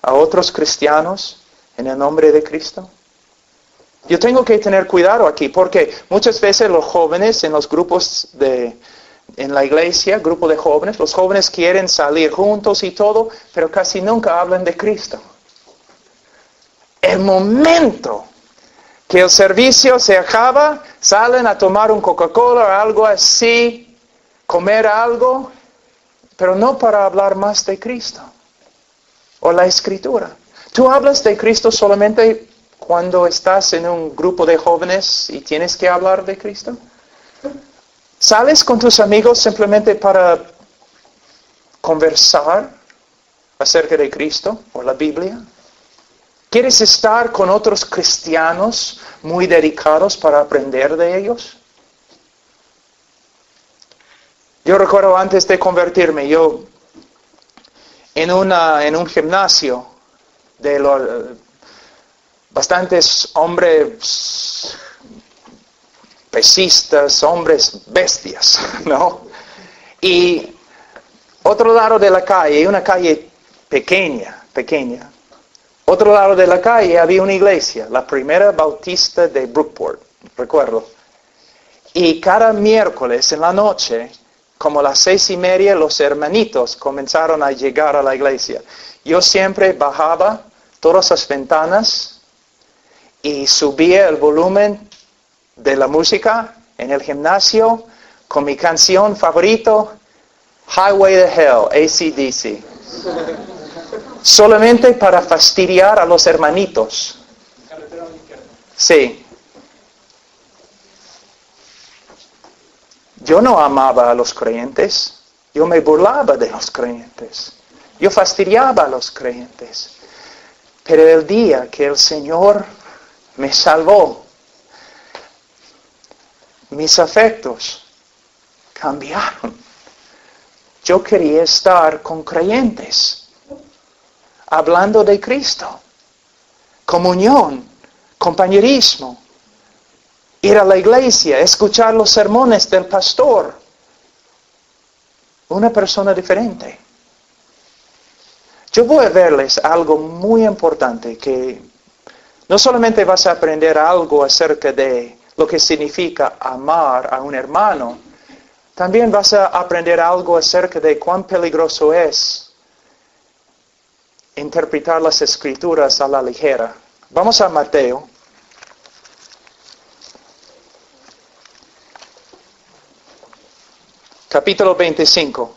a otros cristianos en el nombre de Cristo? Yo tengo que tener cuidado aquí porque muchas veces los jóvenes en los grupos en la iglesia, grupo de jóvenes, los jóvenes quieren salir juntos y todo, pero casi nunca hablan de Cristo. El momento que el servicio se acaba, salen a tomar un Coca-Cola o algo así, comer algo, pero no para hablar más de Cristo o la Escritura. ¿Tú hablas de Cristo solamente cuando estás en un grupo de jóvenes y tienes que hablar de Cristo? ¿Sales con tus amigos simplemente para conversar acerca de Cristo o la Biblia? ¿Quieres estar con otros cristianos muy dedicados para aprender de ellos? Yo recuerdo antes de convertirme, yo en un gimnasio de bastantes hombres pesistas, hombres bestias, ¿no? Y otro lado de la calle, una calle pequeña. Otro lado de la calle había una iglesia, la primera bautista de Brookport, recuerdo. Y cada miércoles en la noche, como a las 6:30, los hermanitos comenzaron a llegar a la iglesia. Yo siempre bajaba todas las ventanas y subía el volumen de la música en el gimnasio con mi canción favorito, Highway to Hell, AC/DC. Solamente para fastidiar a los hermanitos. Sí. Yo no amaba a los creyentes. Yo me burlaba de los creyentes. Yo fastidiaba a los creyentes. Pero el día que el Señor me salvó, mis afectos cambiaron. Yo quería estar con creyentes, hablando de Cristo, comunión, compañerismo, ir a la iglesia, escuchar los sermones del pastor, una persona diferente. Yo voy a verles algo muy importante, que no solamente vas a aprender algo acerca de lo que significa amar a un hermano, también vas a aprender algo acerca de cuán peligroso es interpretar las Escrituras a la ligera. Vamos a Mateo. Capítulo 25.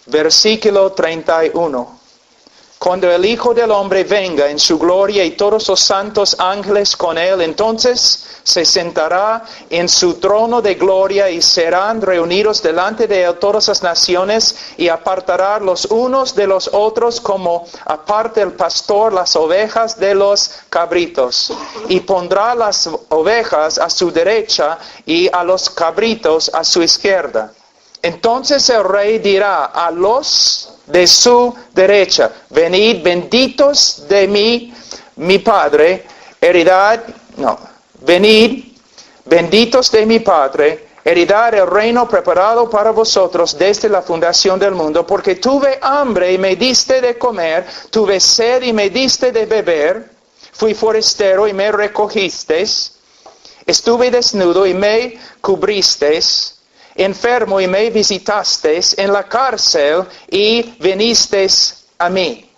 Versículo 31. Cuando el Hijo del Hombre venga en su gloria y todos los santos ángeles con él, entonces se sentará en su trono de gloria y serán reunidos delante de él todas las naciones y apartará los unos de los otros como aparta el pastor las ovejas de los cabritos. Y pondrá las ovejas a su derecha y a los cabritos a su izquierda. Entonces el rey dirá a los de su derecha: venid benditos de mi Padre, venid benditos de mi Padre, heredad el reino preparado para vosotros desde la fundación del mundo, porque tuve hambre y me diste de comer, tuve sed y me diste de beber, fui forastero y me recogisteis, estuve desnudo y me cubristeis, enfermo y me visitasteis, en la cárcel y vinisteis a mí.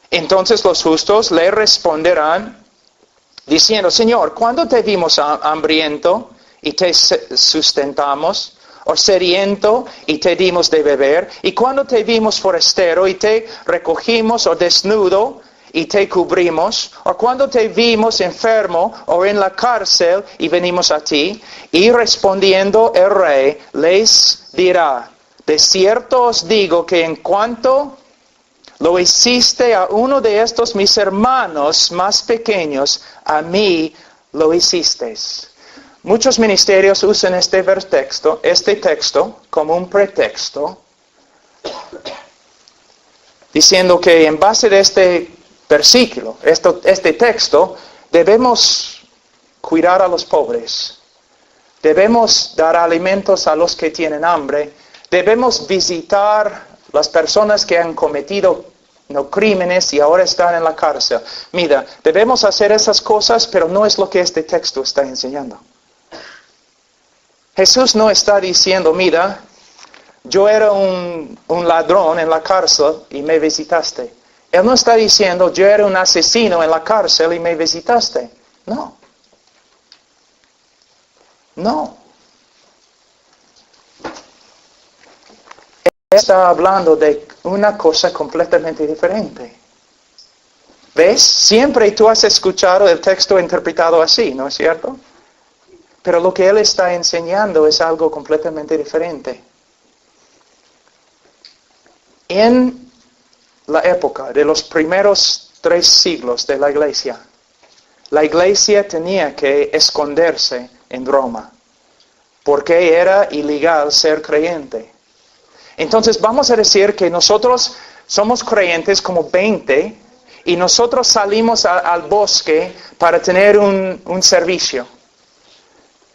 Entonces los justos le responderán diciendo: Señor, ¿cuándo te vimos hambriento y te sustentamos? ¿O sediento y te dimos de beber? ¿Y cuándo te vimos forastero y te recogimos? ¿O desnudo y te cubrimos? ¿O cuando te vimos enfermo o en la cárcel y venimos a ti? Y respondiendo el rey les dirá: de cierto os digo que en cuanto lo hiciste a uno de estos mis hermanos más pequeños, a mí lo hicisteis. Muchos ministerios usan este texto como un pretexto, diciendo que en base de este versículo, este texto, debemos cuidar a los pobres, debemos dar alimentos a los que tienen hambre, debemos visitar las personas que han cometido crímenes y ahora están en la cárcel. Mira, debemos hacer esas cosas, pero no es lo que este texto está enseñando. Jesús no está diciendo: mira, yo era un ladrón en la cárcel y me visitaste. Él no está diciendo: yo era un asesino en la cárcel y me visitaste. No. No. Él está hablando de una cosa completamente diferente. ¿Ves? Siempre tú has escuchado el texto interpretado así, ¿no es cierto? Pero lo que él está enseñando es algo completamente diferente. En la época de los primeros 3 siglos de la iglesia tenía que esconderse en Roma, porque era ilegal ser creyente. Entonces vamos a decir que nosotros somos creyentes como 20 y nosotros salimos al bosque para tener un servicio.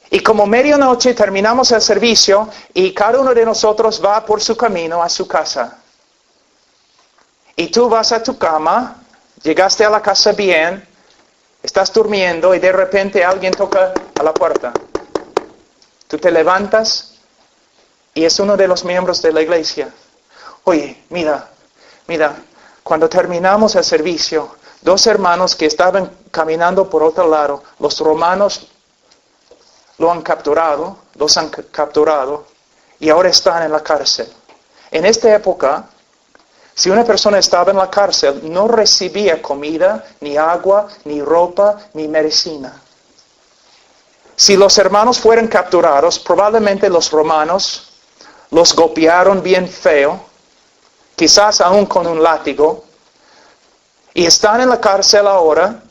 Y como medianoche terminamos el servicio y cada uno de nosotros va por su camino a su casa. Y tú vas a tu cama, llegaste a la casa bien, estás durmiendo y de repente alguien toca a la puerta. Tú te levantas y es uno de los miembros de la iglesia. Oye, mira, cuando terminamos el servicio, 2 hermanos que estaban caminando por otro lado, los romanos los han capturado y ahora están en la cárcel. En esta época, si una persona estaba en la cárcel, no recibía comida, ni agua, ni ropa, ni medicina. Si los hermanos fueron capturados, probablemente los romanos los golpearon bien feo, quizás aún con un látigo, y están en la cárcel ahora,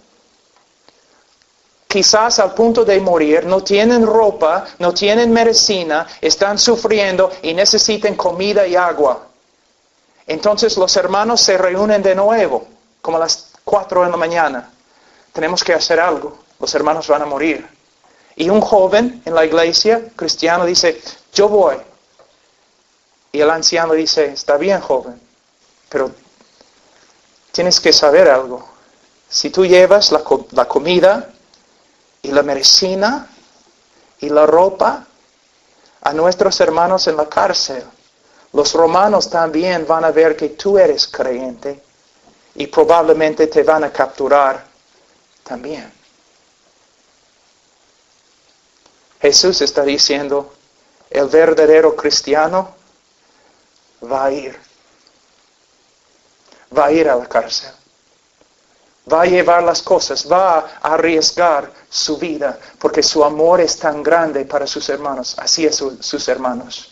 quizás al punto de morir, no tienen ropa, no tienen medicina, están sufriendo y necesitan comida y agua. Entonces los hermanos se reúnen de nuevo, como a las 4 de la mañana. Tenemos que hacer algo, los hermanos van a morir. Y un joven en la iglesia cristiano dice, yo voy. Y el anciano dice, está bien, joven, pero tienes que saber algo. Si tú llevas la comida y la medicina y la ropa a nuestros hermanos en la cárcel, los romanos también van a ver que tú eres creyente y probablemente te van a capturar también. Jesús está diciendo, el verdadero cristiano va a ir a la cárcel, va a llevar las cosas, va a arriesgar su vida, porque su amor es tan grande para sus hermanos, así es sus hermanos.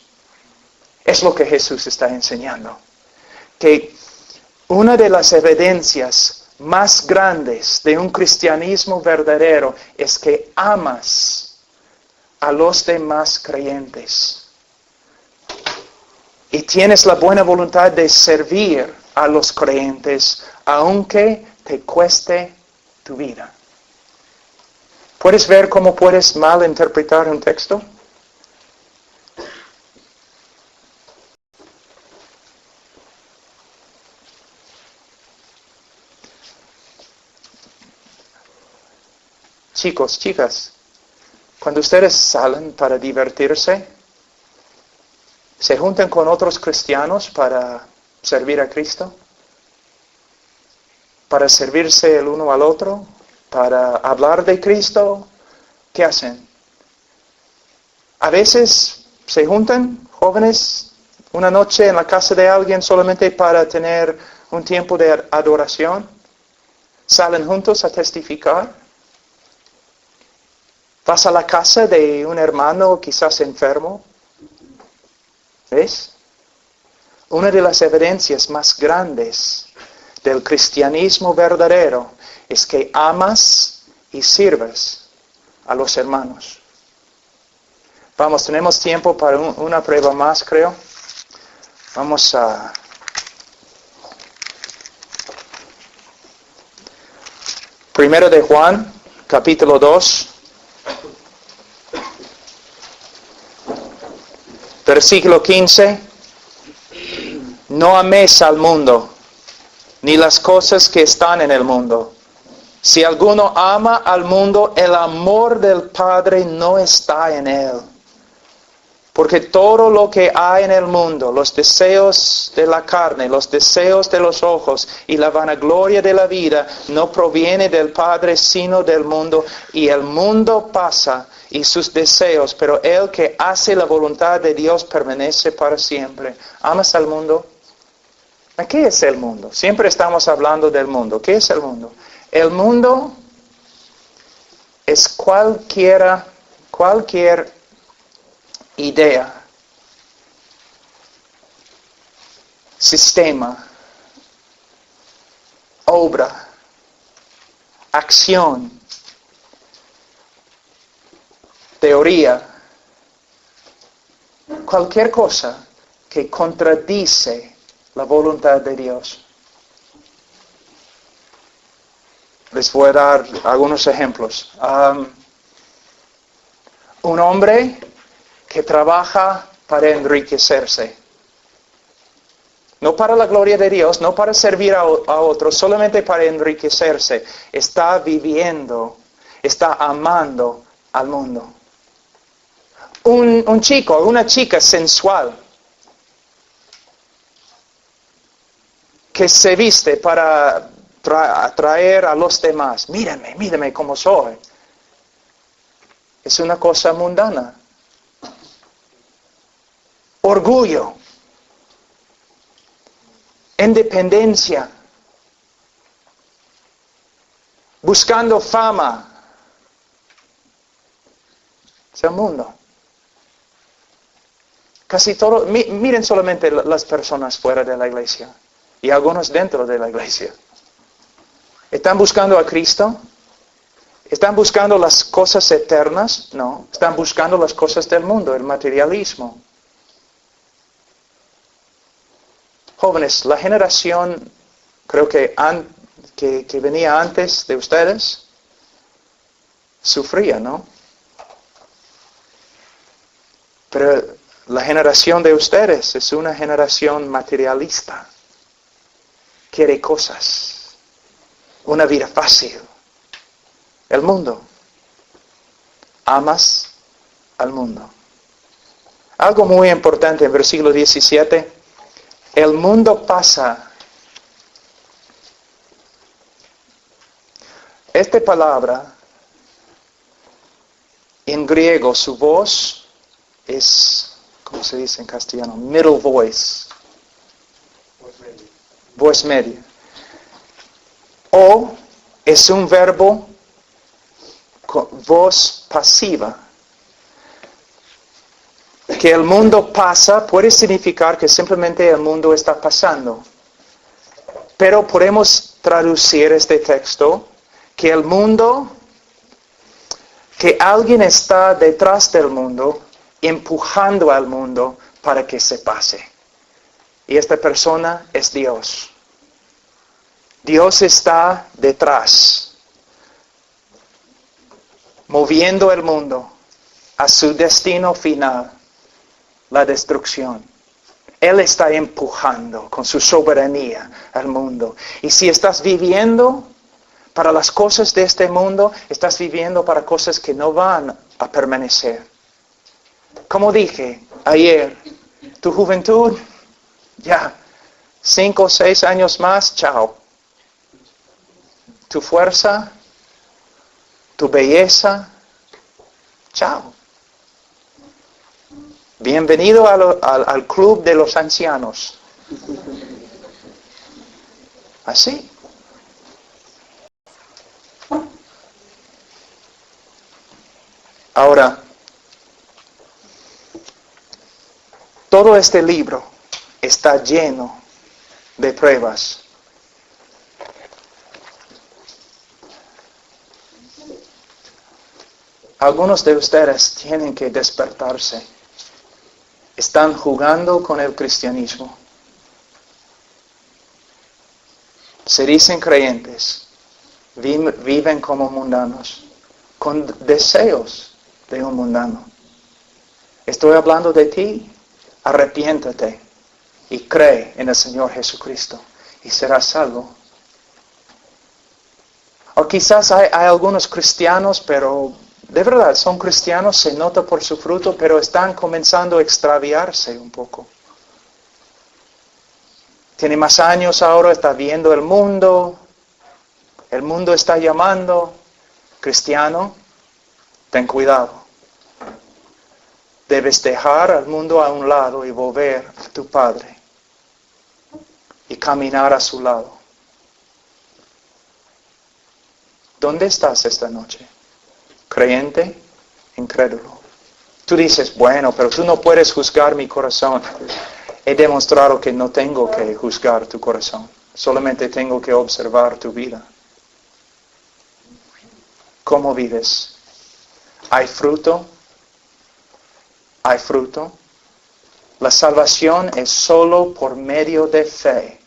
Es lo que Jesús está enseñando. Que una de las evidencias más grandes de un cristianismo verdadero es que amas a los demás creyentes. Y tienes la buena voluntad de servir a los creyentes, aunque te cueste tu vida. ¿Puedes ver cómo puedes malinterpretar un texto? Chicos, chicas, cuando ustedes salen para divertirse, ¿se juntan con otros cristianos para servir a Cristo? ¿Para servirse el uno al otro? ¿Para hablar de Cristo? ¿Qué hacen? A veces se juntan jóvenes una noche en la casa de alguien solamente para tener un tiempo de adoración. Salen juntos a testificar. Vas a la casa de un hermano quizás enfermo. ¿Ves? Una de las evidencias más grandes del cristianismo verdadero es que amas y sirves a los hermanos. Vamos, tenemos tiempo para una prueba más, creo. Vamos a... Primero de Juan, capítulo 2. Versículo 15. No améis al mundo, ni las cosas que están en el mundo. Si alguno ama al mundo, el amor del Padre no está en él. Porque todo lo que hay en el mundo, los deseos de la carne, los deseos de los ojos y la vanagloria de la vida, no proviene del Padre, sino del mundo. Y el mundo pasa y sus deseos, pero el que hace la voluntad de Dios permanece para siempre. ¿Amas al mundo? ¿Qué es el mundo? Siempre estamos hablando del mundo. ¿Qué es el mundo? El mundo es cualquier idea, sistema, obra, acción, teoría, cualquier cosa que contradice la voluntad de Dios. Les voy a dar algunos ejemplos. Un hombre que trabaja para enriquecerse. No para la gloria de Dios, no para servir a otros, solamente para enriquecerse. Está viviendo, está amando al mundo. Un chico, una chica sensual, que se viste para atraer a los demás. Mírame como soy. Es una cosa mundana. Orgullo. Independencia. Buscando fama. Es el mundo. Casi todo, miren solamente las personas fuera de la iglesia. Y algunos dentro de la iglesia. ¿Están buscando a Cristo? ¿Están buscando las cosas eternas? No. Están buscando las cosas del mundo, el materialismo. Jóvenes, la generación, creo que venía antes de ustedes, sufría, ¿no? Pero la generación de ustedes es una generación materialista. Quiere cosas, una vida fácil. El mundo. Amas al mundo. Algo muy importante en versículo 17. El mundo pasa. Esta palabra, en griego, su voz es, ¿cómo se dice en castellano? Middle voice. Voz media. O es un verbo con voz pasiva. Que el mundo pasa puede significar que simplemente el mundo está pasando. Pero podemos traducir este texto que el mundo, que alguien está detrás del mundo, empujando al mundo para que se pase. Y esta persona es Dios. Dios está detrás, moviendo el mundo a su destino final, la destrucción. Él está empujando con su soberanía al mundo. Y si estás viviendo para las cosas de este mundo, estás viviendo para cosas que no van a permanecer. Como dije ayer, tu juventud, ya, 5 o 6 años más, chao. Tu fuerza, tu belleza, chao. Bienvenido al club de los ancianos. Así. Ahora, todo este libro está lleno de pruebas. Algunos de ustedes tienen que despertarse. Están jugando con el cristianismo. Se dicen creyentes. Viven como mundanos. Con deseos de un mundano. Estoy hablando de ti. Arrepiéntate. Y cree en el Señor Jesucristo. Y serás salvo. O quizás hay algunos cristianos, pero de verdad son cristianos, se nota por su fruto, pero están comenzando a extraviarse un poco. Tiene más años ahora, está viendo el mundo está llamando. Cristiano, ten cuidado. Debes dejar al mundo a un lado y volver a tu Padre y caminar a su lado. ¿Dónde estás esta noche? Creyente, incrédulo. Tú dices, bueno, pero tú no puedes juzgar mi corazón. He demostrado que no tengo que juzgar tu corazón. Solamente tengo que observar tu vida. ¿Cómo vives? ¿Hay fruto? ¿Hay fruto? La salvación es solo por medio de fe.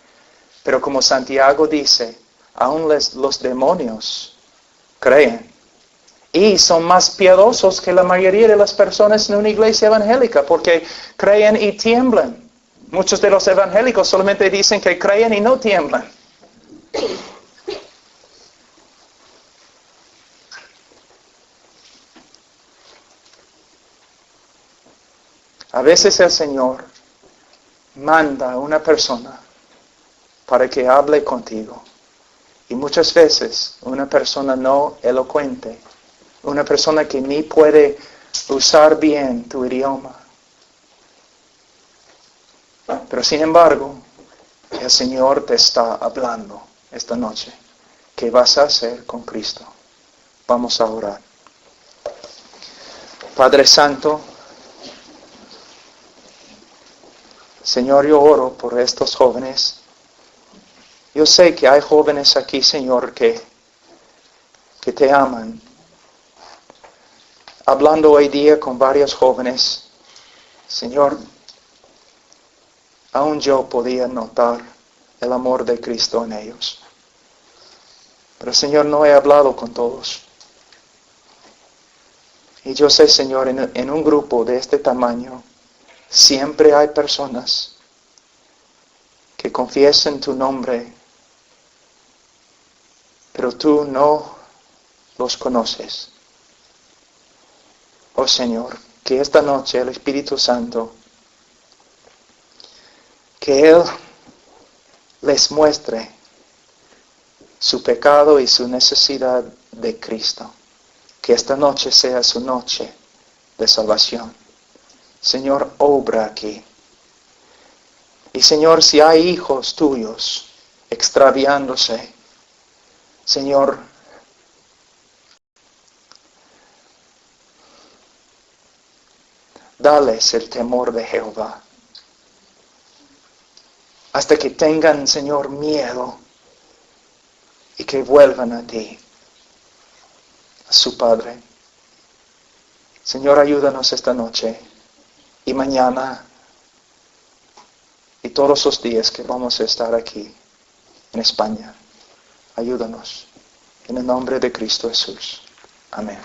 Pero como Santiago dice, aún los demonios creen. Y son más piadosos que la mayoría de las personas en una iglesia evangélica porque creen y tiemblan. Muchos de los evangélicos solamente dicen que creen y no tiemblan. A veces el Señor manda a una persona para que hable contigo. Y muchas veces una persona no elocuente, una persona que ni puede usar bien tu idioma. Pero sin embargo, el Señor te está hablando esta noche. ¿Qué vas a hacer con Cristo? Vamos a orar. Padre Santo, Señor, yo oro por estos jóvenes. Yo sé que hay jóvenes aquí, Señor, que te aman. Hablando hoy día con varios jóvenes, Señor, aún yo podía notar el amor de Cristo en ellos. Pero Señor, no he hablado con todos. Y yo sé, Señor, en un grupo de este tamaño, siempre hay personas que confiesan tu nombre, pero tú no los conoces. Oh Señor, que esta noche el Espíritu Santo, que Él les muestre su pecado y su necesidad de Cristo. Que esta noche sea su noche de salvación. Señor, obra aquí. Y Señor, si hay hijos tuyos extraviándose, Señor, dales el temor de Jehová. Hasta que tengan, Señor, miedo y que vuelvan a ti, a su Padre. Señor, ayúdanos esta noche y mañana y todos los días que vamos a estar aquí en España. Ayúdanos. En el nombre de Cristo Jesús. Amén.